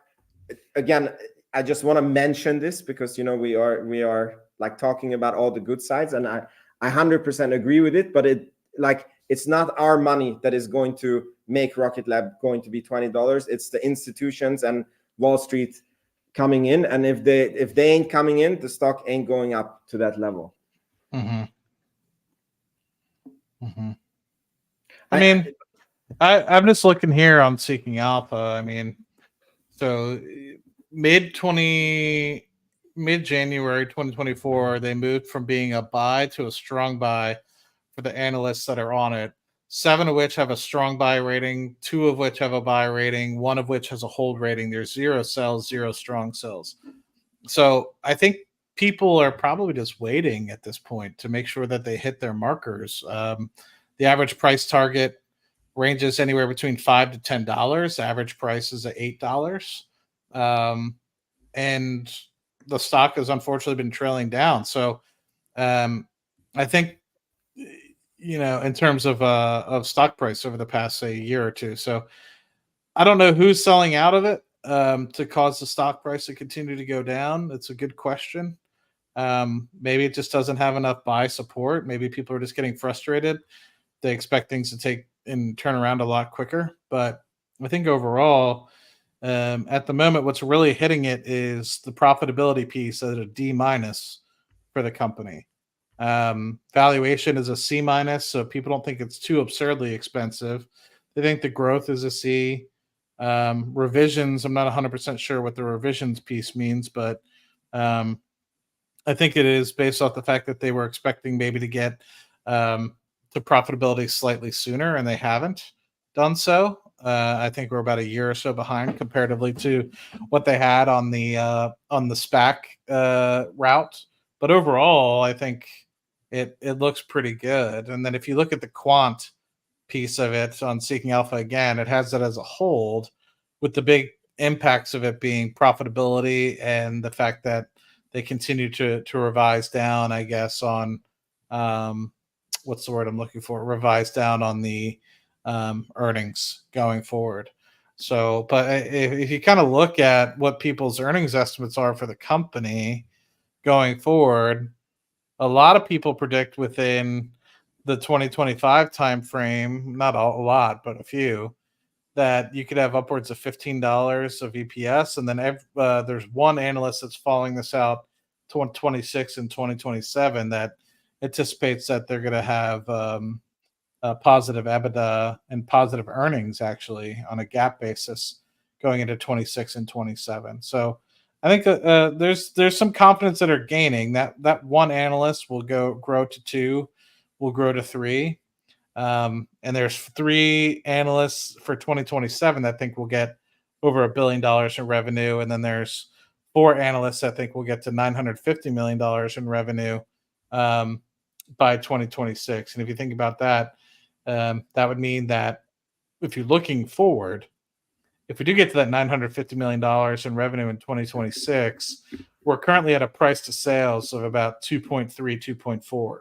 again, I just want to mention this because we are like talking about all the good sides, and I 100% agree with it. But it's not our money that is going to make Rocket Lab going to be $20. It's the institutions and Wall Street coming in, and if they ain't coming in, the stock ain't going up to that level. Mm-hmm. Mm-hmm. I mean, I'm just looking here on Seeking Alpha. I mean, So mid January 2024, they moved from being a buy to a strong buy for the analysts that are on it. 7 of which have a strong buy rating, 2 of which have a buy rating, 1 of which has a hold rating. There's 0 sells, 0 strong sells. So I think people are probably just waiting at this point to make sure that they hit their markers. The average price target ranges anywhere between $5 to $10. The average price is at $8. And the stock has unfortunately been trailing down. So I think, in terms of stock price over the past, say, year or two. So I don't know who's selling out of it to cause the stock price to continue to go down. It's a good question. Maybe it just doesn't have enough buy support. Maybe people are just getting frustrated. They expect things to take and turn around a lot quicker. But I think overall, at the moment, what's really hitting it is the profitability piece at a D- for the company. Valuation is a C-, so people don't think it's too absurdly expensive. They think the growth is a C. Revisions, I'm not 100% sure what the revisions piece means, but I think it is based off the fact that they were expecting maybe to get to profitability slightly sooner, and they haven't done so. I think we're about a year or so behind comparatively to what they had on the SPAC route. But overall, I think it looks pretty good. And then if you look at the quant piece of it on Seeking Alpha, again, it has it as a hold, with the big impacts of it being profitability and the fact that they continue to revise down, I guess, on what's the word I'm looking for? Revise down on the earnings going forward. So, but if you kind of look at what people's earnings estimates are for the company going forward, a lot of people predict within the 2025 timeframe, not a lot, but a few, that you could have upwards of $15 of EPS. And then there's one analyst that's following this out 2026 and 2027 that anticipates that they're going to have positive EBITDA and positive earnings, actually, on a GAAP basis going into 26 and 27. So I think there's some confidence that are gaining. That one analyst will grow to 2, will grow to 3. And there's 3 analysts for 2027 that think we'll get over $1 billion in revenue. And then there's 4 analysts that think we'll get to $950 million in revenue by 2026. And if you think about that, that would mean that if you're looking forward, if we do get to that $950 million in revenue in 2026, we're currently at a price to sales of about 2.3, 2.4,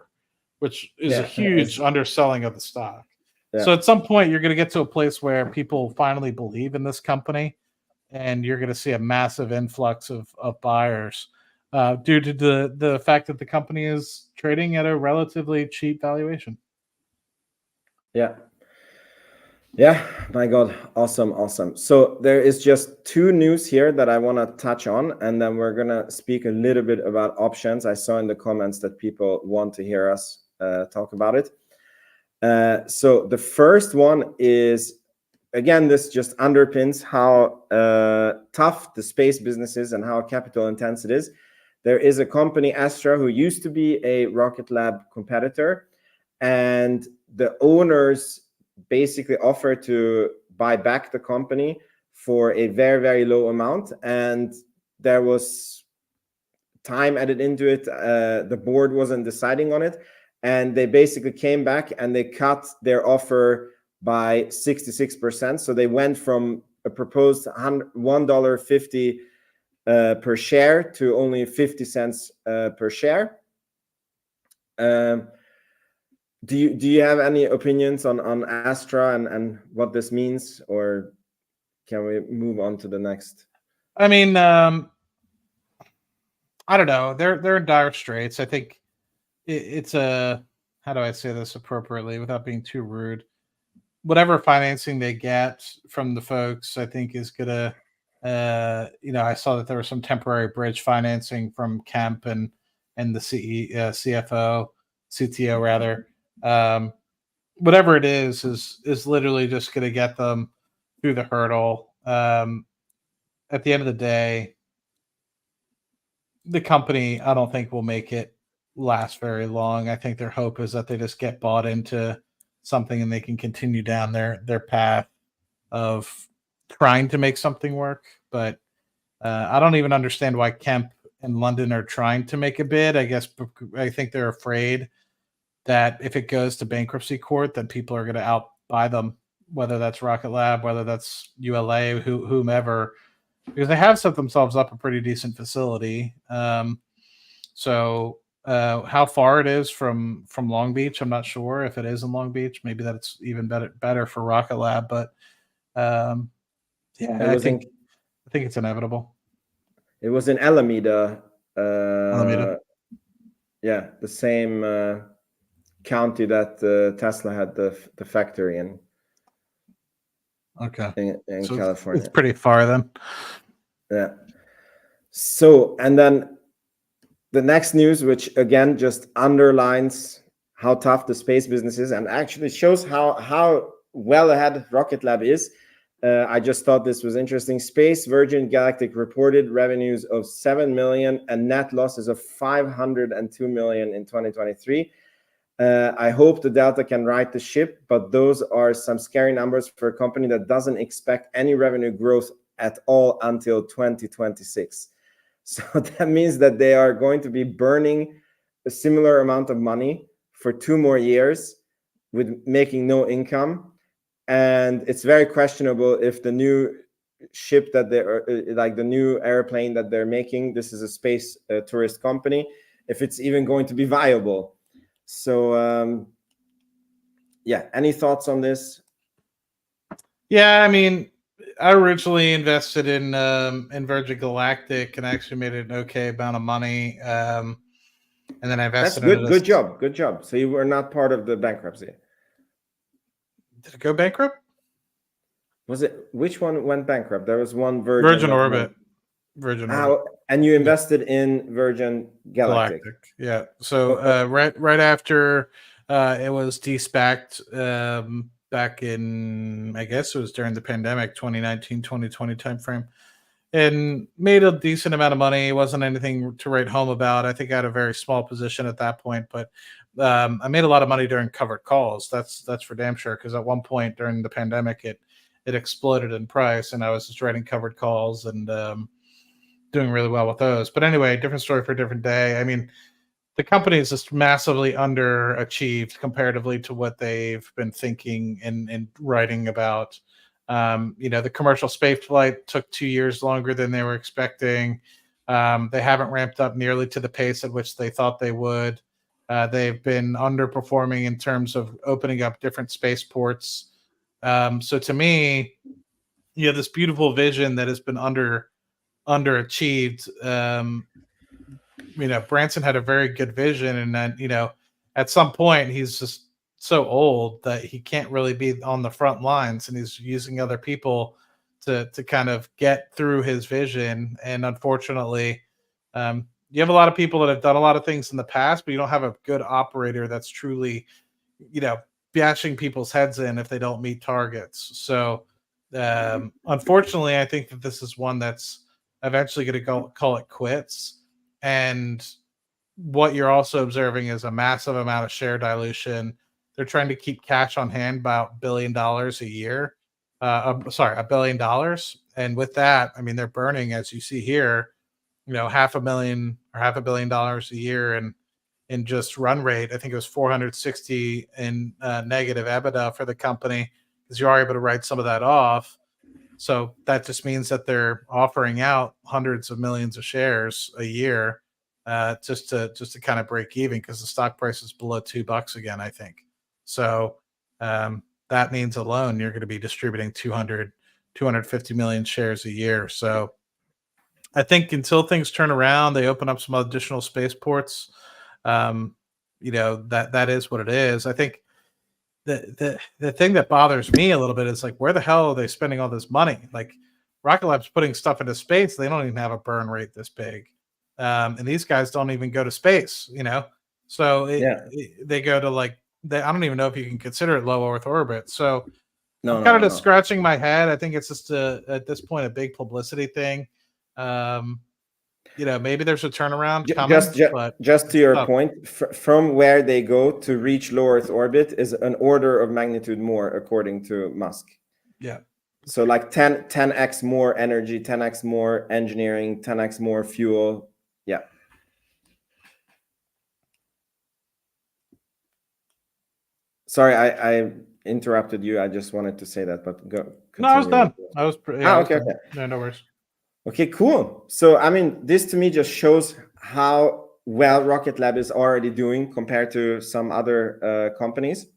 which is a huge underselling of the stock. Yeah. So at some point, you're going to get to a place where people finally believe in this company, and you're going to see a massive influx of buyers due to the fact that the company is trading at a relatively cheap valuation. Yeah, my God, awesome. So there is just 2 news here that I want to touch on, and then we're going to speak a little bit about options. I saw in the comments that people want to hear us talk about it. So the first one is, again, this just underpins how tough the space business is and how capital intense it is. There is a company, Astra, who used to be a Rocket Lab competitor, and the owners basically offered to buy back the company for a very, very low amount. And there was time added into it. The board wasn't deciding on it. And they basically came back and they cut their offer by 66%. So they went from a proposed $1.50 per share to only 50 cents per share. Do you have any opinions on Astra and what this means, or can we move on to the next? I mean, I don't know. They're in dire straits. I think it's a, how do I say this appropriately without being too rude? Whatever financing they get from the folks, I think is gonna, I saw that there was some temporary bridge financing from Kemp and the CFO, CTO rather. Whatever it is literally just going to get them through the hurdle. at the end of the day, the company, I don't think will make it last very long. I think their hope is that they just get bought into something and they can continue down their path of trying to make something work. But I don't even understand why Kemp and London are trying to make a bid. I think they're afraid that if it goes to bankruptcy court, then people are going to outbuy them, whether that's Rocket Lab, whether that's ULA, whomever, because they have set themselves up a pretty decent facility. So how far it is from Long Beach, I'm not sure. If it is in Long Beach, maybe that's even better for Rocket Lab. But yeah, I think it's inevitable. It was in Alameda. Alameda. Yeah, the same county that Tesla had the factory in. Okay. In so California. It's pretty far then. Yeah. So, and then the next news, which again just underlines how tough the space business is and actually shows how well ahead Rocket Lab is. I just thought this was interesting. Space Virgin Galactic reported revenues of 7 million and net losses of 502 million in 2023. I hope the Delta can right the ship, but those are some scary numbers for a company that doesn't expect any revenue growth at all until 2026. So that means that they are going to be burning a similar amount of money for 2 more years with making no income. And it's very questionable if the new ship that they're like the new airplane that they're making, this is a space tourist company, if it's even going to be viable. So yeah, any thoughts on this? Yeah, I mean, I originally invested in Virgin Galactic and actually made it an okay amount of money. And then I invested That's in good job. So you were not part of the bankruptcy. Did it go bankrupt? Was it, which one went bankrupt? There was one Virgin Orbit. Virgin Orbit. And you invested in Virgin Galactic. Yeah. So right after it was de-SPACed back in, I guess it was during the pandemic, 2019, 2020 timeframe, and made a decent amount of money. It wasn't anything to write home about. I think I had a very small position at that point, but I made a lot of money during covered calls. That's for damn sure, because at one point during the pandemic, it exploded in price, and I was just writing covered calls and doing really well with those. But anyway, different story for a different day. I mean, the company is just massively underachieved comparatively to what they've been thinking and writing about. The commercial space flight took 2 years longer than they were expecting. They haven't ramped up nearly to the pace at which they thought they would. They've been underperforming in terms of opening up different spaceports. So to me, this beautiful vision that has been underachieved. Branson had a very good vision, and then at some point he's just so old that he can't really be on the front lines, and he's using other people to kind of get through his vision. And unfortunately, you have a lot of people that have done a lot of things in the past, but you don't have a good operator that's truly, bashing people's heads in if they don't meet targets. So unfortunately, I think that this is one that's eventually going to call it quits. And what you're also observing is a massive amount of share dilution. They're trying to keep cash on hand about $1 billion a year. $1 billion. And with that, I mean, they're burning, as you see here, $500,000 or $500 million a year in just run rate. I think it was 460 in negative EBITDA for the company, because you are able to write some of that off. So that just means that they're offering out hundreds of millions of shares a year just to kind of break even, because the stock price is below $2 again, I think. So that means alone you're going to be distributing 250 million shares a year. So I think until things turn around, they open up some additional spaceports. That is what it is. I think the thing that bothers me a little bit is, like, where the hell are they spending all this money? Like, Rocket Lab's putting stuff into space. They don't even have a burn rate this big. And these guys don't even go to space, So they go to, like, I don't even know if you can consider it low Earth orbit. So No, I'm kind of no, just scratching my head. I think it's just at this point a big publicity thing. Maybe there's a turnaround coming. Just to your point, from where they go to reach low Earth orbit is an order of magnitude more, according to Musk. Yeah. So like 10x more energy, 10x more engineering, 10x more fuel. Yeah. Sorry, I interrupted you. I just wanted to say that, but go. No, I was done. I was. Yeah, okay. No, no worries. Okay, cool. So, I mean, this to me just shows how well Rocket Lab is already doing compared to some other companies.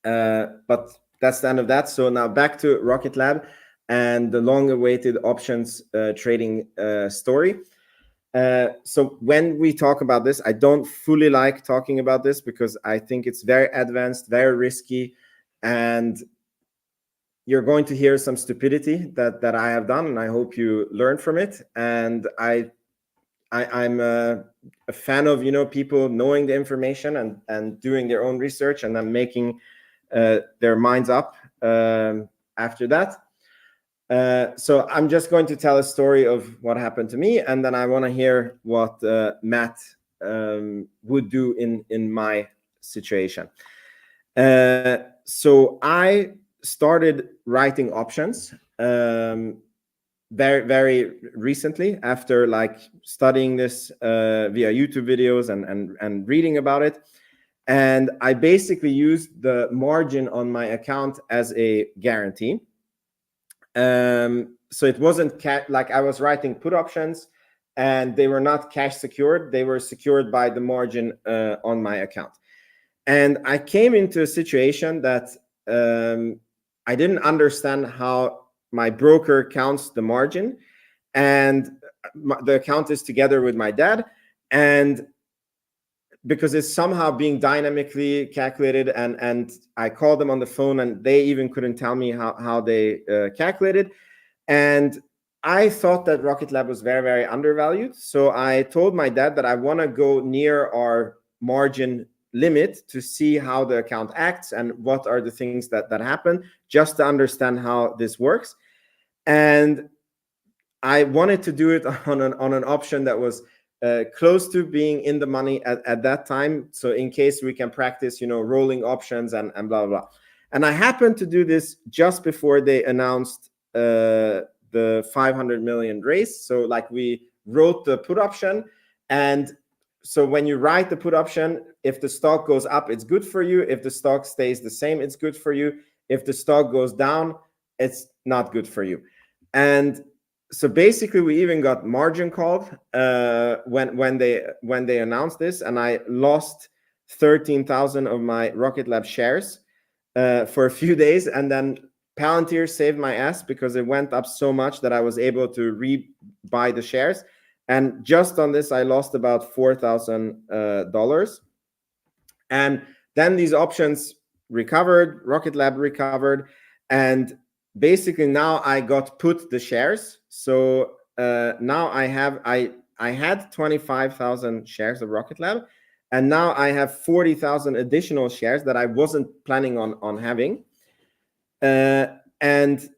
But that's the end of that. So now back to Rocket Lab and the long-awaited options trading story. So when we talk about this, I don't fully like talking about this because I think it's very advanced, very risky, and you're going to hear some stupidity that I have done, and I hope you learn from it. And I'm a fan of people knowing the information and doing their own research and then making their minds up after that. So I'm just going to tell a story of what happened to me, and then I want to hear what Matt would do in my situation. So I started writing options very, very recently after like studying this via YouTube videos and reading about it. And I basically used the margin on my account as a guarantee. So it wasn't like I was writing put options and they were not cash secured. They were secured by the margin on my account. And I came into a situation that I didn't understand how my broker counts the margin. And the account is together with my dad. And because it's somehow being dynamically calculated, and I called them on the phone and they even couldn't tell me how they calculated. And I thought that Rocket Lab was very, very undervalued. So I told my dad that I want to go near our margin limit to see how the account acts and what are the things that happen, just to understand how this works. And I wanted to do it on an option that was close to being in the money at that time. So in case we can practice, rolling options and blah, blah, blah. And I happened to do this just before they announced the 500 million raise. So like we wrote the put option. And so when you write the put option, if the stock goes up, it's good for you. If the stock stays the same, it's good for you. If the stock goes down, it's not good for you. And so basically, we even got margin called when they announced this, and I lost 13,000 of my Rocket Lab shares for a few days, and then Palantir saved my ass because it went up so much that I was able to rebuy the shares. And just on this, I lost about $4,000. And then these options recovered, Rocket Lab recovered, and basically now I got put the shares. So now I had 25,000 shares of Rocket Lab, and now I have 40,000 additional shares that I wasn't planning on having. And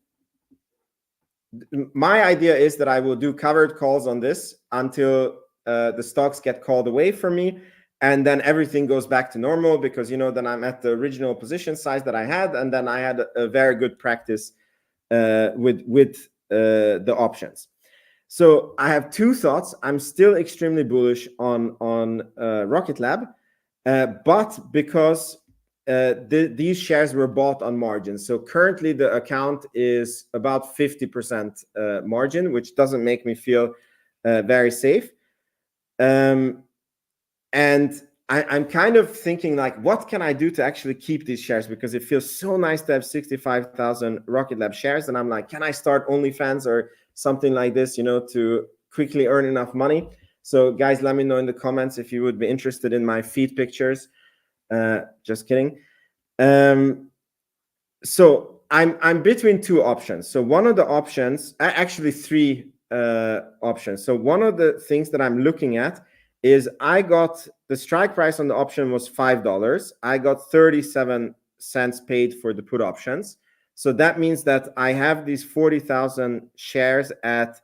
my idea is that I will do covered calls on this until the stocks get called away from me, and then everything goes back to normal because then I'm at the original position size that I had, and then I had a very good practice with the options. So I have two thoughts. I'm still extremely bullish on Rocket Lab, but because these shares were bought on margin. So currently the account is about 50% margin, which doesn't make me feel very safe. And I'm kind of thinking like, what can I do to actually keep these shares? Because it feels so nice to have 65,000 Rocket Lab shares. And I'm like, can I start OnlyFans or something like this, to quickly earn enough money? So guys, let me know in the comments if you would be interested in my feed pictures. Just kidding. So I'm between two options. So one of the options, actually three options. So one of the things that I'm looking at is I got the strike price on the option was $5. I got 37 cents paid for the put options. So that means that I have these 40,000 shares at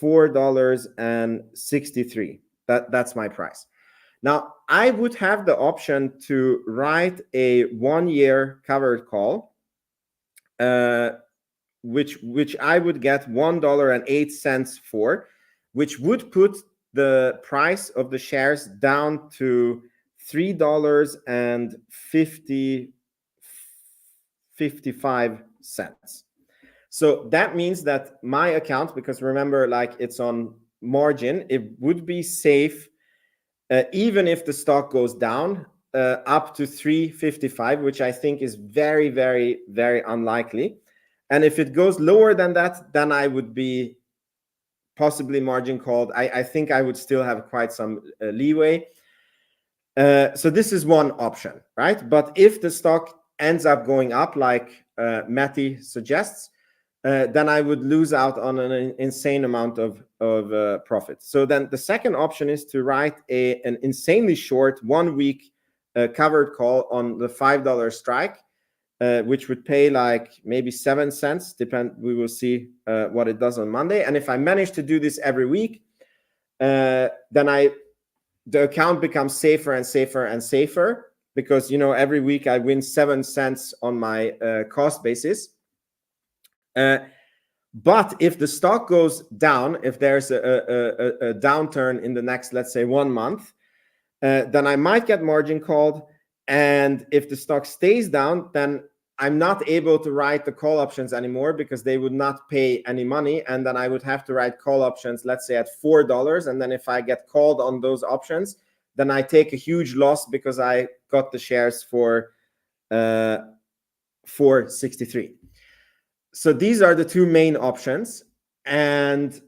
$4.63. That's my price. Now, I would have the option to write a 1-year covered call, which I would get $1.08 for, which would put the price of the shares down to $3.55. So that means that my account, because remember, like it's on margin, it would be safe even if the stock goes down up to $3.55, which I think is very, very, very unlikely. And if it goes lower than that, then I would be possibly margin called. I think I would still have quite some leeway. So this is one option, right? But if the stock ends up going up, like Matty suggests, then I would lose out on an insane amount of profit. So then the second option is to write an insanely short 1-week covered call on the $5 strike, which would pay like maybe 7 cents. We will see what it does on Monday. And if I manage to do this every week, then the account becomes safer and safer and safer, because every week I win 7 cents on my cost basis. But if the stock goes down, if there's a downturn in the next, let's say, 1 month, then I might get margin called. And if the stock stays down, then I'm not able to write the call options anymore, because they would not pay any money. And then I would have to write call options, let's say at $4. And then if I get called on those options, then I take a huge loss because I got the shares for $4.63. So these are the two main options. And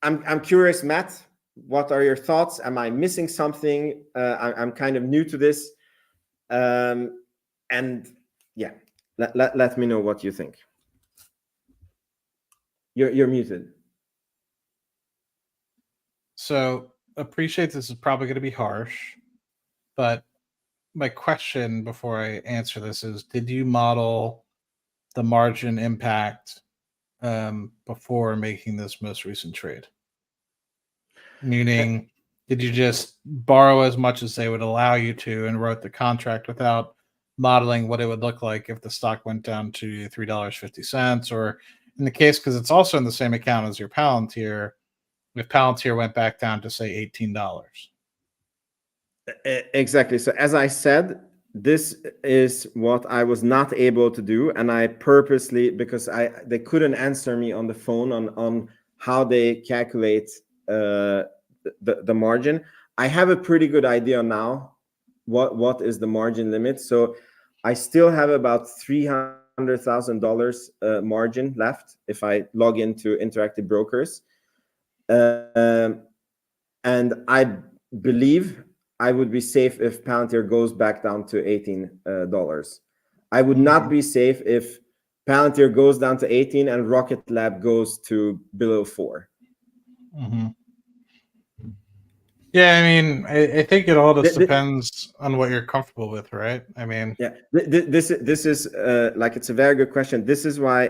I'm curious, Matt, what are your thoughts? Am I missing something? I'm kind of new to this. And yeah, let me know what you think. You're muted. So appreciate this is probably going to be harsh, but my question before I answer this is, did you model the margin impact before making this most recent trade? Meaning, did you just borrow as much as they would allow you to and wrote the contract without modeling what it would look like if the stock went down to $3.50? Or in the case, because it's also in the same account as your Palantir, if Palantir went back down to say $18? Exactly. So as I said, this is what I was not able to do, and I purposely, because they couldn't answer me on the phone on how they calculate the margin. I have a pretty good idea now what is the margin limit. So I still have about $300,000 margin left if I log into Interactive Brokers, and I believe I would be safe if Palantir goes back down to $18. I would not be safe if Palantir goes down to 18 and Rocket Lab goes to below 4. Mm-hmm. Yeah, I mean, I think it all just depends on what you're comfortable with, right? I mean, yeah, this is like, it's a very good question. This is why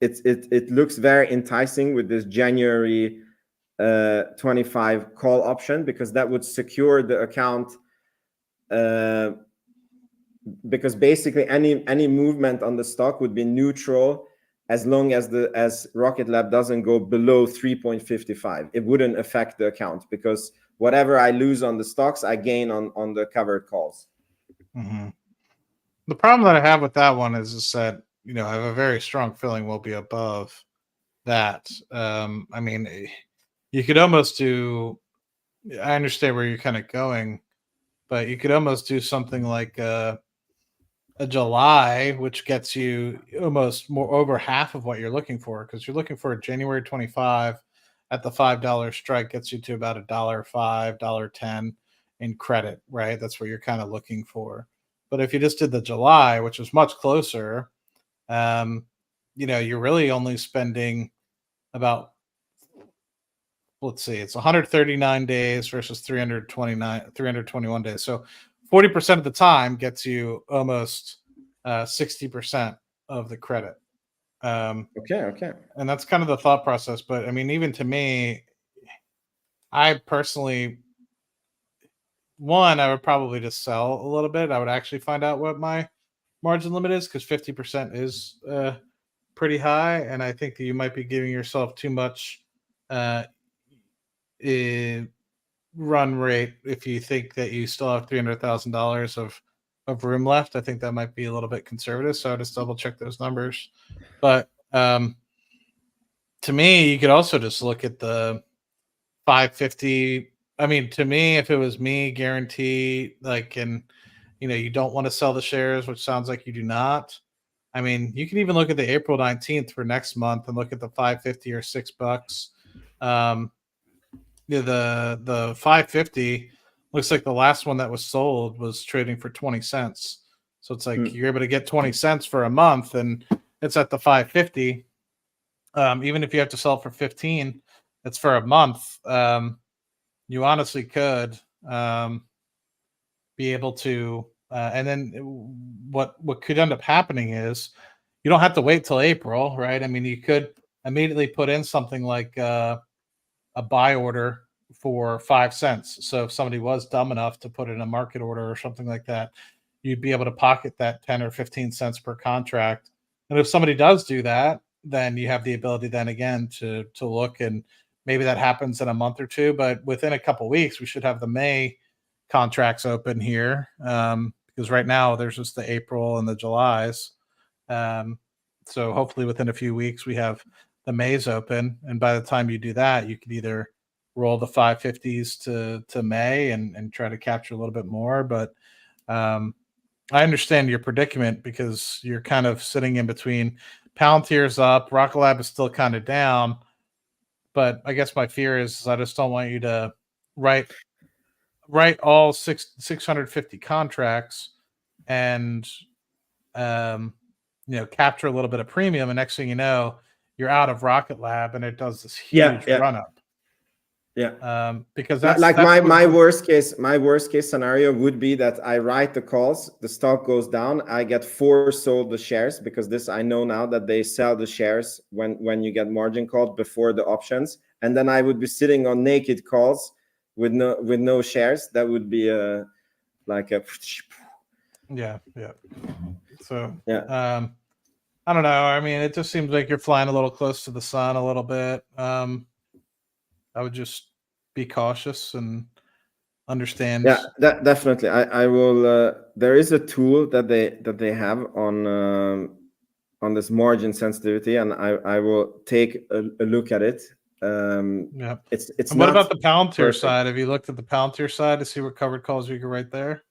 it looks very enticing with this January 25 call option, because that would secure the account, because basically any movement on the stock would be neutral as long as Rocket Lab doesn't go below 3.55. It wouldn't affect the account, because whatever I lose on the stocks, I gain on the covered calls. Mm-hmm. The problem that I have with that one is that I have a very strong feeling we'll be above that. I mean, you could almost do. I understand where you're kind of going, but you could almost do something like a July, which gets you almost more over half of what you're looking for, because you're looking for a January 25 at the $5 strike, gets you to about $1.05, $1.10 in credit, right? That's what you're kind of looking for. But if you just did the July, which was much closer, you're really only spending about, let's see, it's 139 days versus 321 days. So 40% of the time gets you almost 60% of the credit. Okay. And that's kind of the thought process. But I mean, even to me, I personally, I would probably just sell a little bit. I would actually find out what my margin limit is, because 50% is pretty high. And I think that you might be giving yourself too much run rate if you think that you still have $300,000 of room left. I think that might be a little bit conservative. So I just double check those numbers. But to me, you could also just look at the 550. I mean, to me, if it was me, guarantee, like, and you don't want to sell the shares, which sounds like you do not. I mean, you can even look at the April 19th for next month and look at the 550 or $6. The 550 looks like the last one that was sold was trading for 20 cents. So it's like you're able to get 20 cents for a month, and it's at the 550. Even if you have to sell it for 15, it's for a month. You honestly could be able to, and then what could end up happening is you don't have to wait till April, right? I mean, you could immediately put in something like a buy order for 5 cents. So if somebody was dumb enough to put in a market order or something like that, you'd be able to pocket that 10 or 15 cents per contract. And if somebody does do that, then you have the ability then again to look, and maybe that happens in a month or two, but within a couple of weeks, we should have the May contracts open here, because right now there's just the April and the Julys. So hopefully within a few weeks we have the Mays open, and by the time you do that, you could either roll the 550s to May and try to capture a little bit more. But I understand your predicament, because you're kind of sitting in between. Palantir's up, Rocket Lab is still kind of down, but I guess my fear is I just don't want you to write all 650 contracts and capture a little bit of premium, and next thing you know, you're out of Rocket Lab and it does this huge run up. Because that's like my worst case scenario would be that I write the calls, the stock goes down, I get sold the shares, because this I know now that they sell the shares when you get margin called before the options, and then I would be sitting on naked calls with no shares. That would be like a So I don't know. I mean, it just seems like you're flying a little close to the sun a little bit. I would just be cautious and understand. Yeah, definitely. I will. There is a tool that they have on this margin sensitivity, and I will take a look at it. It's and what about the Palantir side? Have you looked at the Palantir side to see what covered calls you get right there?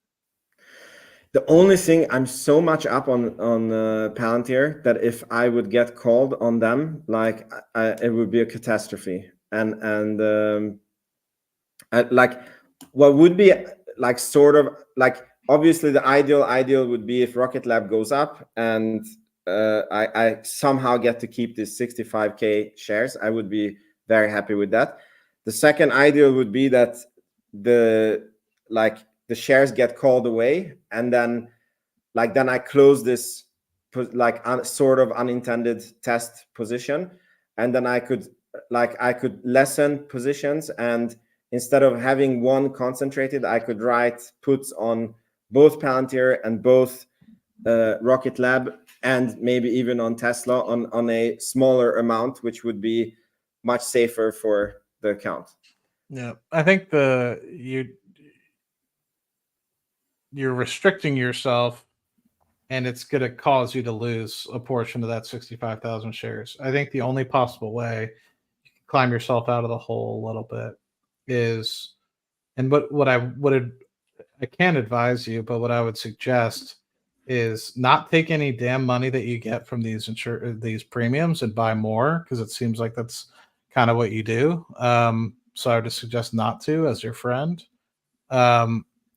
The only thing, I'm so much up on Palantir that if I would get called on them, like it would be a catastrophe. And like what would be like sort of like, obviously the ideal would be if Rocket Lab goes up and I somehow get to keep this 65K shares. I would be very happy with that. The second ideal would be that the shares get called away, and then I close this sort of unintended test position, and then I could lessen positions, and instead of having one concentrated, I could write puts on both Palantir and both Rocket Lab, and maybe even on Tesla on a smaller amount, which would be much safer for the account. Yeah, I think you're restricting yourself, and it's going to cause you to lose a portion of that 65,000 shares. I think the only possible way you can climb yourself out of the hole a little bit is, and what I can't advise you, but what I would suggest is not take any damn money that you get from these premiums and buy more, because it seems like that's kind of what you do. So I would just suggest not to, as your friend.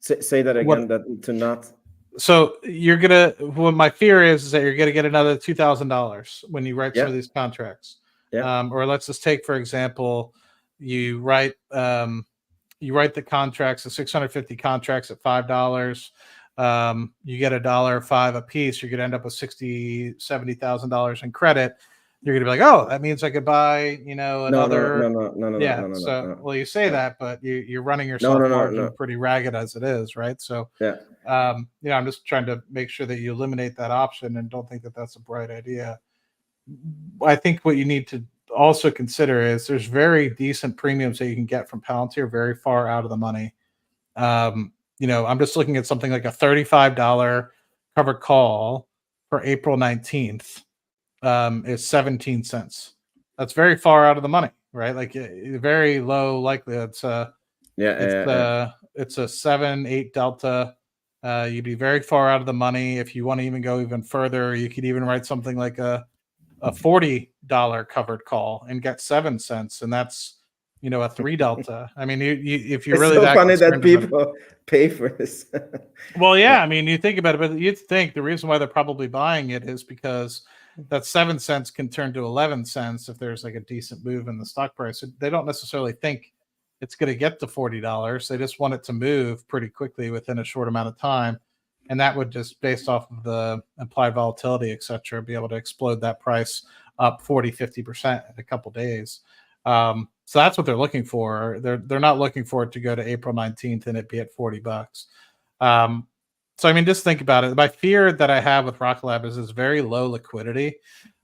Say that again. That to not. So you're gonna. What my fear is that you're gonna get another $2,000 when you write some of these contracts. Or let's just take, for example, you write the contracts, the 650 contracts at $5. you get $1.05 a piece, you're going to end up with $60,000-$70,000 in credit. You're going to be like, oh, that means I could buy, another. Yeah. So, well, you say that, but you're running your margin pretty ragged as it is, right? So, yeah. I'm just trying to make sure that you eliminate that option and don't think that that's a bright idea. I think what you need to also consider is there's very decent premiums that you can get from Palantir very far out of the money. I'm just looking at something like a $35 covered call for April 19th is 17 cents. That's very far out of the money, right? Like very low likelihood. It's a 7-8 delta. You'd be very far out of the money. If you want to even go even further, you could even write something like a $40 covered call and get 7 cents, and that's a 3 delta. I mean, if you're really so that funny that people pay for this. Well, yeah, I mean, you think about it, but you'd think the reason why they're probably buying it is because that 7 cents can turn to 11 cents if there's like a decent move in the stock price. They don't necessarily think it's going to get to $40. They just want it to move pretty quickly within a short amount of time. And that would just, based off of the implied volatility, et cetera, be able to explode that price up 40-50% in a couple days. So that's what they're looking for. They're not looking for it to go to April 19th and it be at $40. So I mean, just think about it. My fear that I have with Rocket Lab is very low liquidity.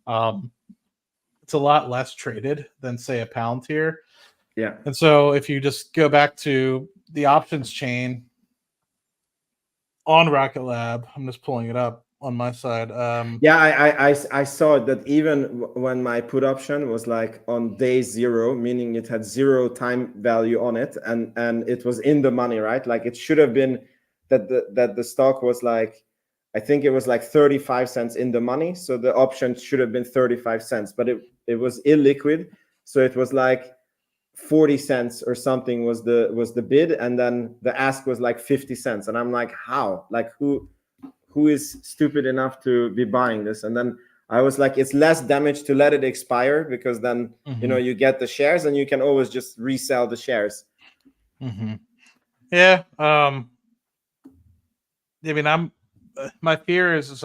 It's a lot less traded than, say, a Palantir. Yeah. And so if you just go back to the options chain on Rocket Lab, I'm just pulling it up on my side. I saw that even when my put option was like on day 0, meaning it had 0 time value on it, and it was in the money, right? Like it should have been that the stock was like, I think it was like 35 cents in the money, so the option should have been 35 cents, but it was illiquid, so it was like 40 cents or something was the bid, and then the ask was like 50 cents, and I'm like, how? Like who is stupid enough to be buying this? And then I was like, it's less damage to let it expire, because then you get the shares and you can always just resell the shares. Yeah. I mean, my fear is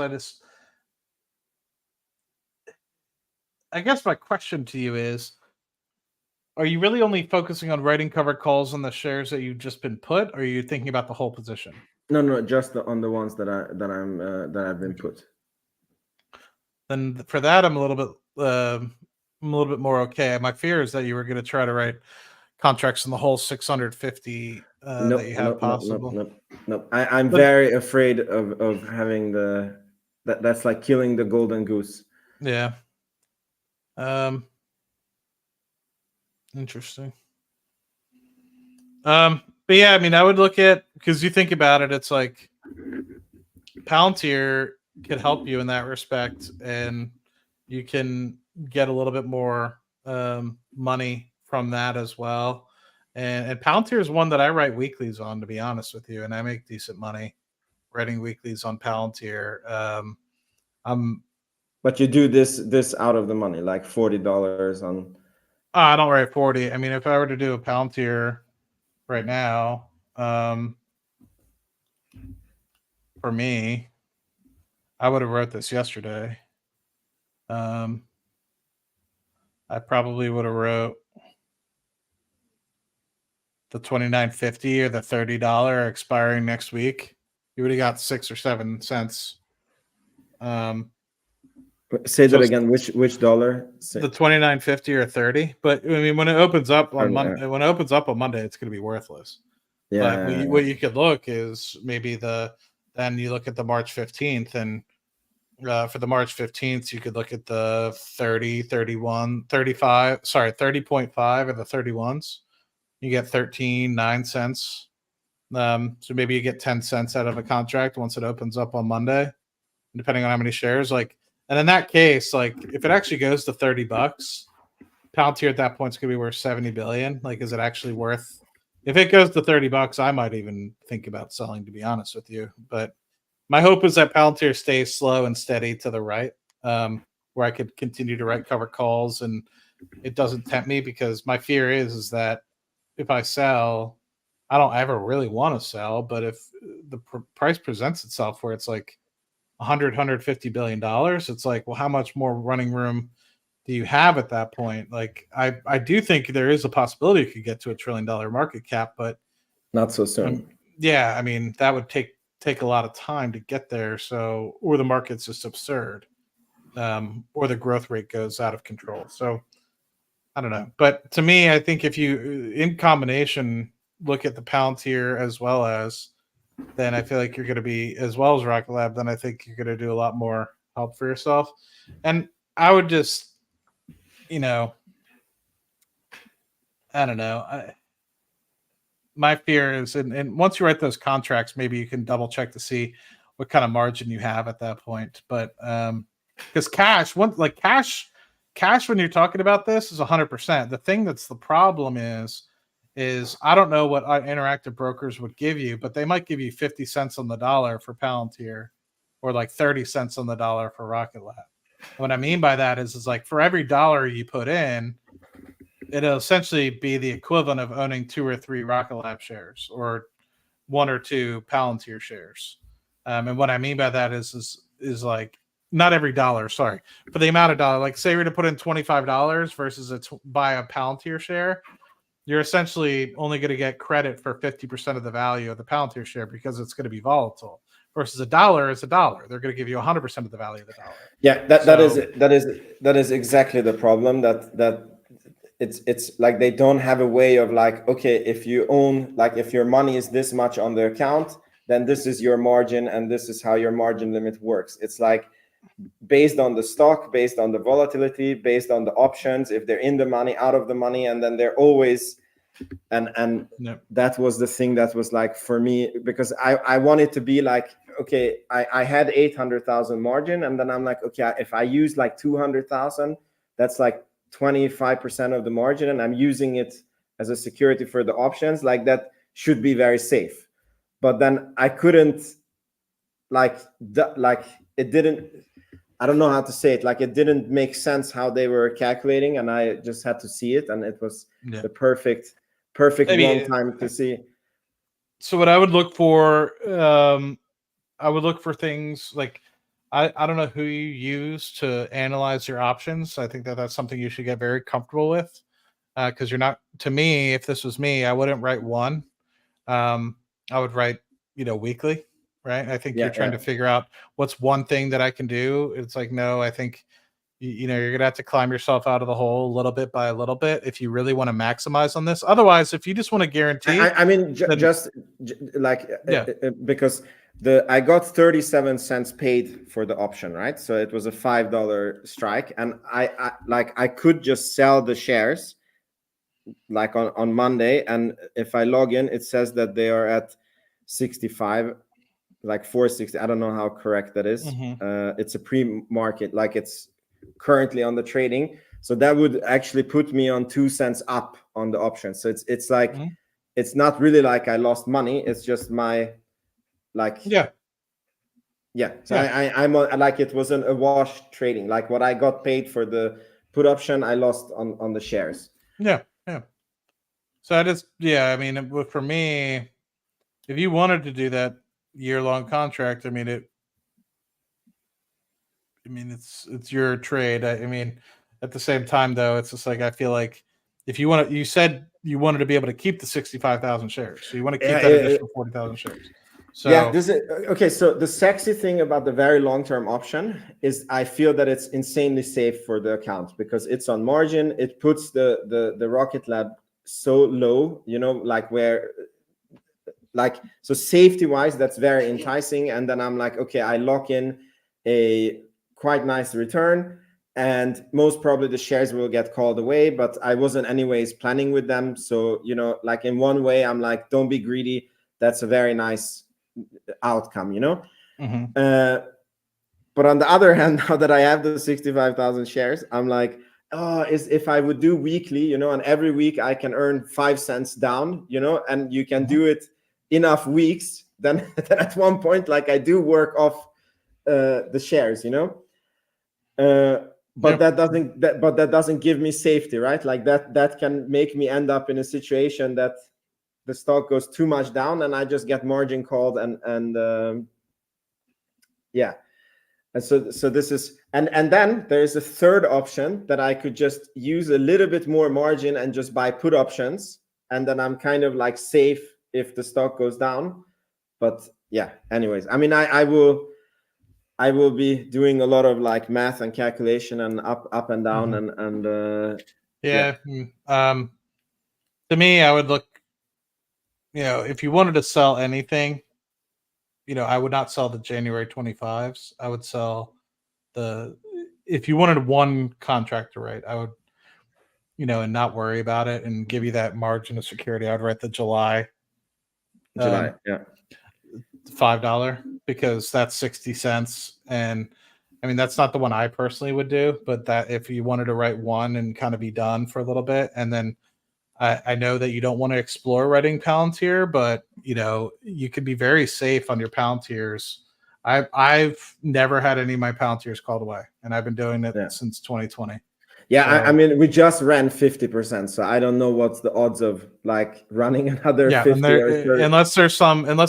I guess my question to you is, are you really only focusing on writing covered calls on the shares that you've just been put, or are you thinking about the whole position? No, just on the ones that I've been put. Then for that, I'm a little bit more okay. My fear is that you were going to try to write contracts in the whole 650 that you have possible. No. I'm very afraid of having that's like killing the golden goose. Yeah. Interesting. But yeah, I mean, I would look at, because you think about it, it's like Palantir could help you in that respect, and you can get a little bit more money from that as well. And Palantir is one that I write weeklies on, to be honest with you, and I make decent money writing weeklies on Palantir. But you do this out of the money, like $40 on. I don't write 40. I mean, if I were to do a Palantir right now, for me, I would have wrote this yesterday. I probably would have wrote the $29.50 or the $30 expiring next week. You would have got 6 or 7 cents. Say that again. Which dollar? The $29.50 or 30. But I mean, when it opens up on Monday, it's going to be worthless. Yeah. But what you could look is maybe then you look at the March 15th, and for the March 15th, you could look at the 30.5 or the 31s. You get 9 cents. So maybe you get 10 cents out of a contract once it opens up on Monday, depending on how many shares. And in that case, like if it actually goes to $30, Palantir at that point is going to be worth $70 billion. Like, is it actually worth? If it goes to $30, I might even think about selling, to be honest with you. But my hope is that Palantir stays slow and steady to the right, where I could continue to write cover calls and it doesn't tempt me, because my fear is that if I sell, I don't ever really want to sell, but if the price presents itself where it's like 150 billion dollars, it's like, well, how much more running room do you have at that point? Like, I do think there is a possibility it could get to $1 trillion market cap, but Not so soon. yeah, I mean, that would take a lot of time to get there. So, or the market's just absurd, or the growth rate goes out of control. So, I don't know. But to me, I think if you, in combination, look at the Palantir as well as, then I feel like you're going to be, as well as Rocket Lab, then I think you're going to do a lot more help for yourself. And I would just, you know, I don't know. My fear is, and once you write those contracts, maybe you can double check to see what kind of margin you have at that point. But because cash, cash when you're talking about this is 100%. The thing that's the problem is I don't know what interactive brokers would give you, but they might give you 50 cents on the dollar for Palantir, or like 30 cents on the dollar for Rocket Lab. What I mean by that is like for every dollar you put in, it'll essentially be the equivalent of owning 2 or 3 Rocket Lab shares or 1 or 2 Palantir shares. And what I mean by that is like not every dollar, sorry, but the amount of dollar. Like say we're to put in $25 versus buy a Palantir share, you're essentially only going to get credit for 50% of the value of the Palantir share because it's going to be volatile. Versus a dollar is a dollar. They're going to give you 100% of the value of the dollar. Yeah, that is exactly the problem. That it's like they don't have a way of like, okay, if you own, like if your money is this much on the account, then this is your margin and this is how your margin limit works. It's like based on the stock, based on the volatility, based on the options, if they're in the money, out of the money, and then they're always and Yep. That was the thing that was like for me, because I wanted to be like, okay, I had 800,000 margin, and then I'm like, okay, if I use like 200,000, that's like 25% of the margin, and I'm using it as a security for the options, like that should be very safe. But then I couldn't, like it didn't, I don't know how to say it, like it didn't make sense how they were calculating, and I just had to see it, and it was the perfect one time to see. So what I would look for, I would look for things like, I don't know who you use to analyze your options. I think that's something you should get very comfortable with, because you're not, to me, if this was me, I wouldn't write one. I would write, weekly, right? I think you're trying to figure out what's one thing that I can do. It's like, no, I think, you're going to have to climb yourself out of the hole a little bit by a little bit if you really want to maximize on this. Otherwise, if you just want to guarantee, I mean, just like, because I got 37 cents paid for the option, right? So it was a $5 strike, and I could just sell the shares like on Monday, and if I log in, it says that they are at 65, like 460. I don't know how correct that is. It's a pre-market, like it's currently on the trading, so that would actually put me on 2 cents up on the option. So it's like it's not really like I lost money, it's just my so I'm like, it wasn't a wash trading, like what I got paid for the put option I lost on the shares. So I just, I mean, for me, if you wanted to do that year-long contract, I mean, it's your trade. I mean, at the same time, though, it's just like, I feel like if you want to, you said you wanted to be able to keep the 65,000 shares, so you want to keep that additional 40,000 shares. So this is okay. So the sexy thing about the very long-term option is I feel that it's insanely safe for the account because it's on margin. It puts the Rocket Lab so low, like where, like, so safety-wise, that's very enticing. And then I'm like, okay, I lock in a quite nice return, and most probably the shares will get called away, but I wasn't anyways planning with them. So, like in one way, I'm like, don't be greedy. That's a very nice outcome, but on the other hand, now that I have the 65,000 shares, I'm like, if I would do weekly, and every week I can earn 5 cents down, and you can do it enough weeks, then at one point, like, I do work off the shares, but that doesn't give me safety, right? Like that can make me end up in a situation that the stock goes too much down, and I just get margin called, and yeah. And so this is, and then there is a third option that I could just use a little bit more margin and just buy put options, and then I'm kind of like safe if the stock goes down. But yeah, anyways, I mean, I will be doing a lot of like math and calculation and up and down, and yeah. To me, I would look, if you wanted to sell anything, I would not sell the January 25s. I would sell if you wanted one contract to write, I would, and not worry about it and give you that margin of security. I would write the July. Yeah. $5, because that's 60 cents. And I mean, that's not the one I personally would do, but that if you wanted to write one and kind of be done for a little bit, and then I know that you don't want to explore writing Palantir, but you could be very safe on your Palantirs. I've never had any of my Palantirs called away, and I've been doing it since 2020. Yeah, so, I mean, we just ran 50%, so I don't know what's the odds of like running another 50 or 30. Unless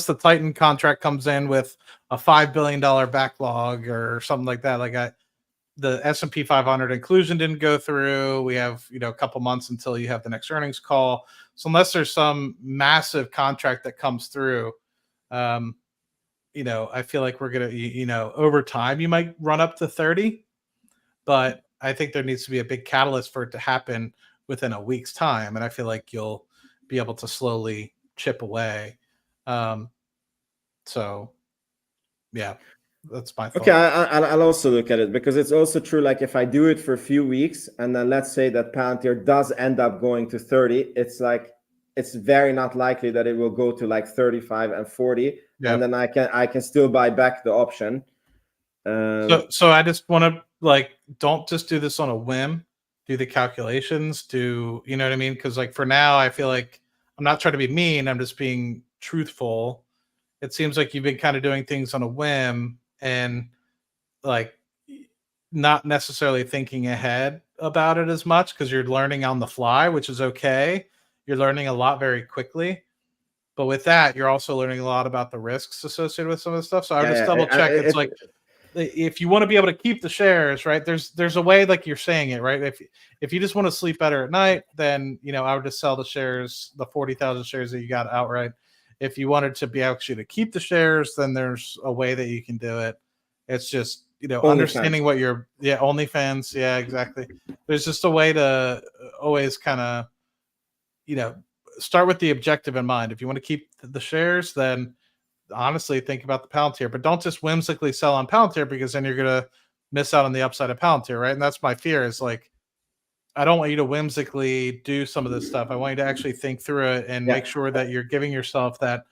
the Titan contract comes in with a $5 billion backlog or something like that. Like the S&P 500 inclusion didn't go through. We have, a couple months until you have the next earnings call. So unless there's some massive contract that comes through, I feel like we're going to, over time, you might run up to 30, but I think there needs to be a big catalyst for it to happen within a week's time. And I feel like you'll be able to slowly chip away. So yeah, that's my thought. Okay, I'll also look at it, because it's also true. Like if I do it for a few weeks, and then let's say that Palantir does end up going to 30, it's like, it's very not likely that it will go to like 35 and 40. Yeah. And then I can still buy back the option. So I just want to don't just do this on a whim. Do the calculations. You know what I mean? Because like for now, I feel like I'm not trying to be mean. I'm just being truthful. It seems like you've been kind of doing things on a whim and like not necessarily thinking ahead about it as much, because you're learning on the fly, which is okay. You're learning a lot very quickly. But with that, you're also learning a lot about the risks associated with some of the stuff. So I would just double check. It's like, if you want to be able to keep the shares, right? There's a way, like you're saying it, right? If you just want to sleep better at night, then I would just sell the shares, the 40,000 shares that you got outright. If you wanted to be actually to keep the shares, then there's a way that you can do it. It's just understanding what your OnlyFans, yeah, exactly. There's just a way to always kind of start with the objective in mind. If you want to keep the shares, then honestly think about the Palantir, but don't just whimsically sell on Palantir, because then you're going to miss out on the upside of Palantir, right? And that's my fear, is like, I don't want you to whimsically do some of this stuff. I want you to actually think through it and make sure that you're giving yourself that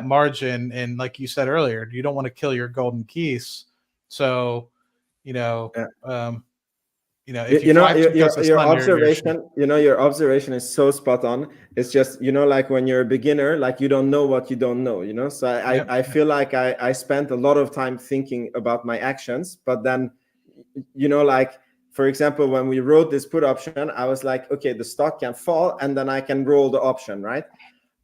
margin. And like you said earlier, you don't want to kill your golden geese. So, if your observation, your observation is so spot on. It's just, like when you're a beginner, like you don't know what you don't know, so I feel like I spent a lot of time thinking about my actions, but then, like, for example, when we wrote this put option, I was like, okay, the stock can fall and then I can roll the option, right?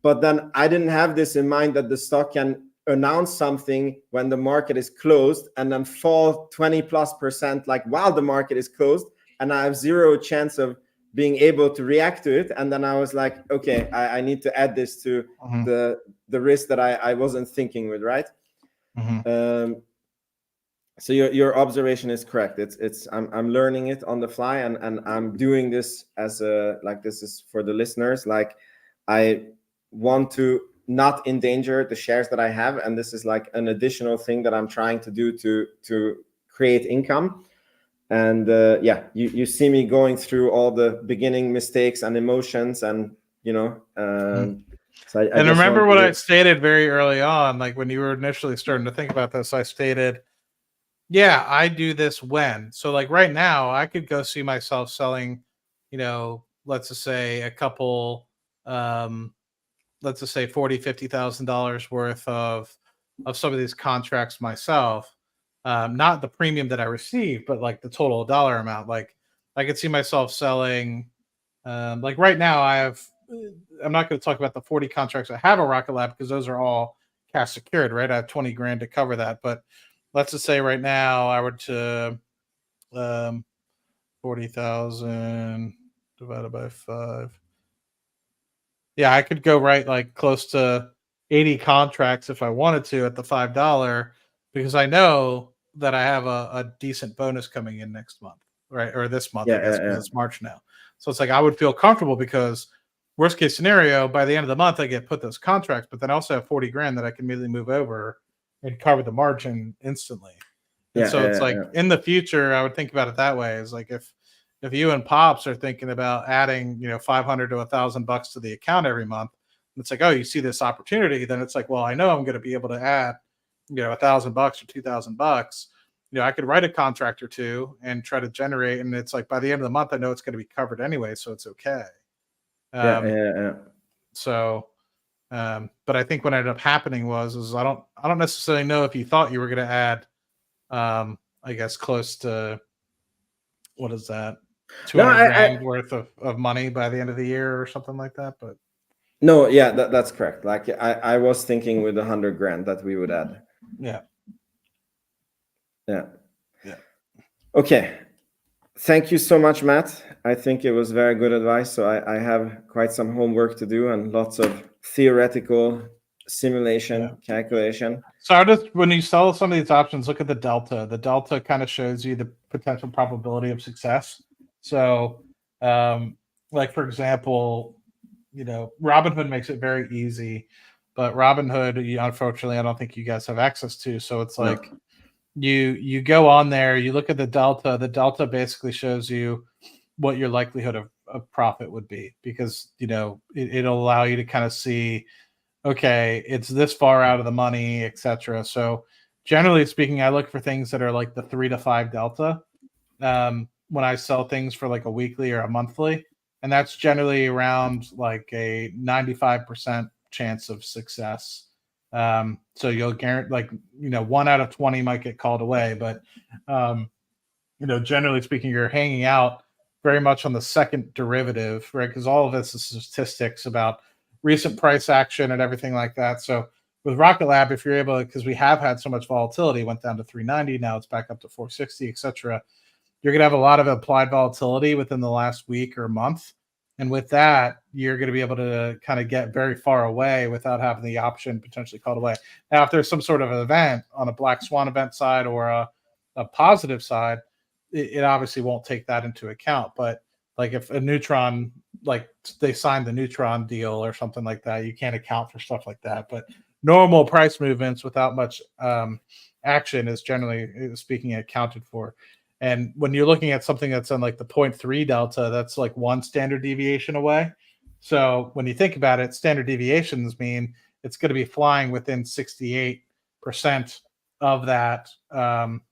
But then I didn't have this in mind, that the stock can announce something when the market is closed and then fall 20+% like while the market is closed, and I have zero chance of being able to react to it. And then I was like, okay, I need to add this to the risk that I wasn't thinking with, right? So your observation is correct. I'm learning it on the fly, and I'm doing this as this is for the listeners. Like, I want to not endanger the shares that I have, and this is like an additional thing that I'm trying to do to create income. And you see me going through all the beginning mistakes and emotions, and so I remember what I stated very early on, like when you were initially starting to think about this, I stated, I do this when. So like right now, I could go see myself selling, let's just say a couple, let's just say $40,000-$50,000 worth of some of these contracts myself. Not the premium that I received, but like the total dollar amount. Like I could see myself selling, like right now I have I'm not going to talk about the 40 contracts I have a Rocket Lab because those are all cash secured, right? I have 20 grand to cover that. But let's just say right now I were to 40,000 divided by 5. Yeah, I could go right like close to 80 contracts if I wanted to at the $5 because I know that I have a decent bonus coming in next month, right? Or this month, I guess, because it's March now. So it's like I would feel comfortable because worst case scenario, by the end of the month, I get put those contracts, but then I also have 40 grand that I can immediately move over and cover the margin instantly. And so it's like in the future, I would think about it that way. Is like if you and Pops are thinking about adding, you know, 500 to $1,000 to the account every month, it's like, oh, you see this opportunity, then it's like, well, I know I'm going to be able to add, you know, $1,000 or $2,000. You know, I could write a contract or two and try to generate, and it's like by the end of the month, I know it's going to be covered anyway, so it's okay. So, but I think what ended up happening was I don't necessarily know if you thought you were going to add, I guess close to, what is that, 200 grand worth of money by the end of the year or something like that. But no, yeah, that's correct. Like I was thinking with 100 grand that we would add. Yeah. Okay. Thank you so much, Matt. I think it was very good advice. So I have quite some homework to do and lots of theoretical simulation calculation. So when you sell some of these options, look at the delta. The delta kind of shows you the potential probability of success. So, like for example, you know, Robinhood makes it very easy, but Robinhood, unfortunately, I don't think you guys have access to. So it's like you go on there, you look at the delta. The delta basically shows you what your likelihood of profit would be, because, you know, it'll allow you to kind of see, okay, it's this far out of the money, etc. So generally speaking, I look for things that are like the 3 to 5 delta when I sell things for like a weekly or a monthly, and that's generally around like a 95% chance of success. So you'll guarantee, like, you know, 1 out of 20 might get called away, but you know, generally speaking, you're hanging out very much on the second derivative, right? Because all of this is statistics about recent price action and everything like that. So with Rocket Lab, if you're able, because we have had so much volatility, went down to 390, now it's back up to 460, etc. You're going to have a lot of applied volatility within the last week or month. And with that, you're going to be able to kind of get very far away without having the option potentially called away. Now, if there's some sort of an event on a black swan event side or a positive side, it obviously won't take that into account. But like if a Neutron, like they signed the Neutron deal or something like that, you can't account for stuff like that. But normal price movements without much action is generally speaking accounted for. And when you're looking at something that's on like the 0.3 delta, that's like 1 standard deviation away. So when you think about it, standard deviations mean it's going to be flying within 68% of that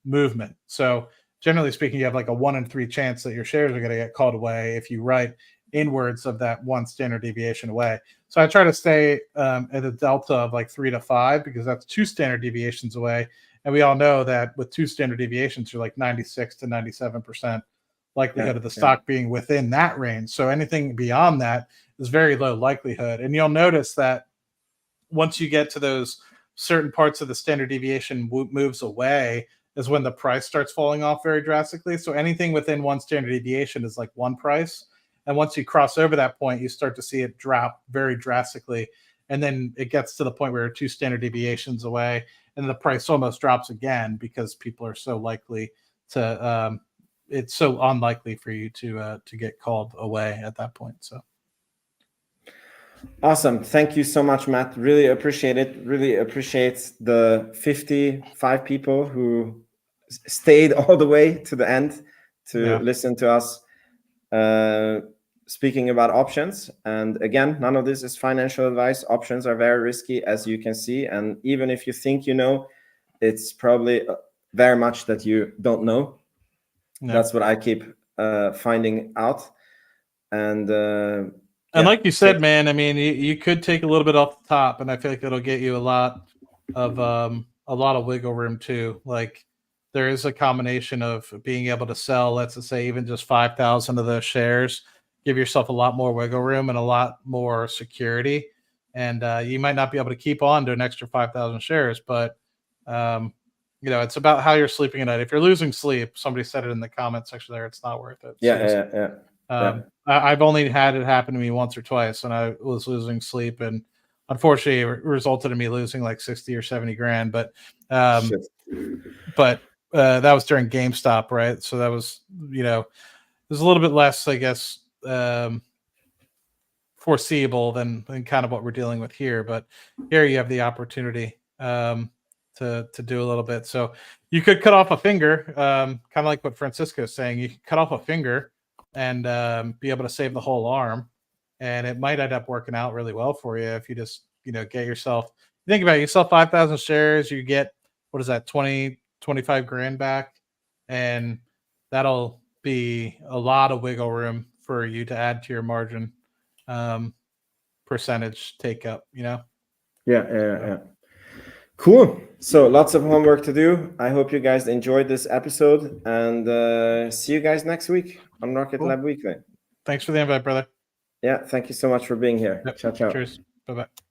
movement. So generally speaking, you have like a 1 in 3 chance that your shares are going to get called away if you write inwards of that 1 standard deviation away. So I try to stay at a delta of like 3 to 5 because that's 2 standard deviations away. And we all know that with 2 standard deviations, you're like 96 to 97% likelihood of the stock being within that range. So anything beyond that is very low likelihood. And you'll notice that once you get to those certain parts of the standard deviation moves away is when the price starts falling off very drastically. So anything within 1 standard deviation is like 1 price. And once you cross over that point, you start to see it drop very drastically. And then it gets to the point where you're 2 standard deviations away, and the price almost drops again because people are so likely to, it's so unlikely for you to get called away at that point. So. Awesome. Thank you so much, Matt. Really appreciate it. Really appreciate the 55 people who stayed all the way to the end to listen to us speaking about options. And again, none of this is financial advice. Options are very risky, as you can see. And even if you think you know, it's probably very much that you don't know. That's what I keep finding out. And like you said, man, I mean, you could take a little bit off the top, and I feel like it'll get you a lot of wiggle room too. Like there is a combination of being able to sell, let's say, even just 5,000 of those shares give yourself a lot more wiggle room and a lot more security. And you might not be able to keep on to an extra 5,000 shares, but it's about how you're sleeping at night. If you're losing sleep, somebody said it in the comment section there, it's not worth it. Yeah. I've only had it happen to me once or twice, and I was losing sleep, and unfortunately, it resulted in me losing like 60 or 70 grand. But that was during GameStop, right? So that was, there's a little bit less, I guess, foreseeable than kind of what we're dealing with here. But here you have the opportunity to do a little bit. So you could cut off a finger, kind of like what Francisco is saying. You could cut off a finger and be able to save the whole arm, and it might end up working out really well for you if you just get yourself. Think about it, you sell 5,000 shares, you get, what is that, 25 grand back, and that'll be a lot of wiggle room for you to add to your margin percentage take up. Yeah. Cool. So lots of homework to do. I hope you guys enjoyed this episode, and see you guys next week on Rocket Lab Weekly. Thanks for the invite, brother. Yeah, thank you so much for being here. Yep. Ciao. Cheers. Bye-bye.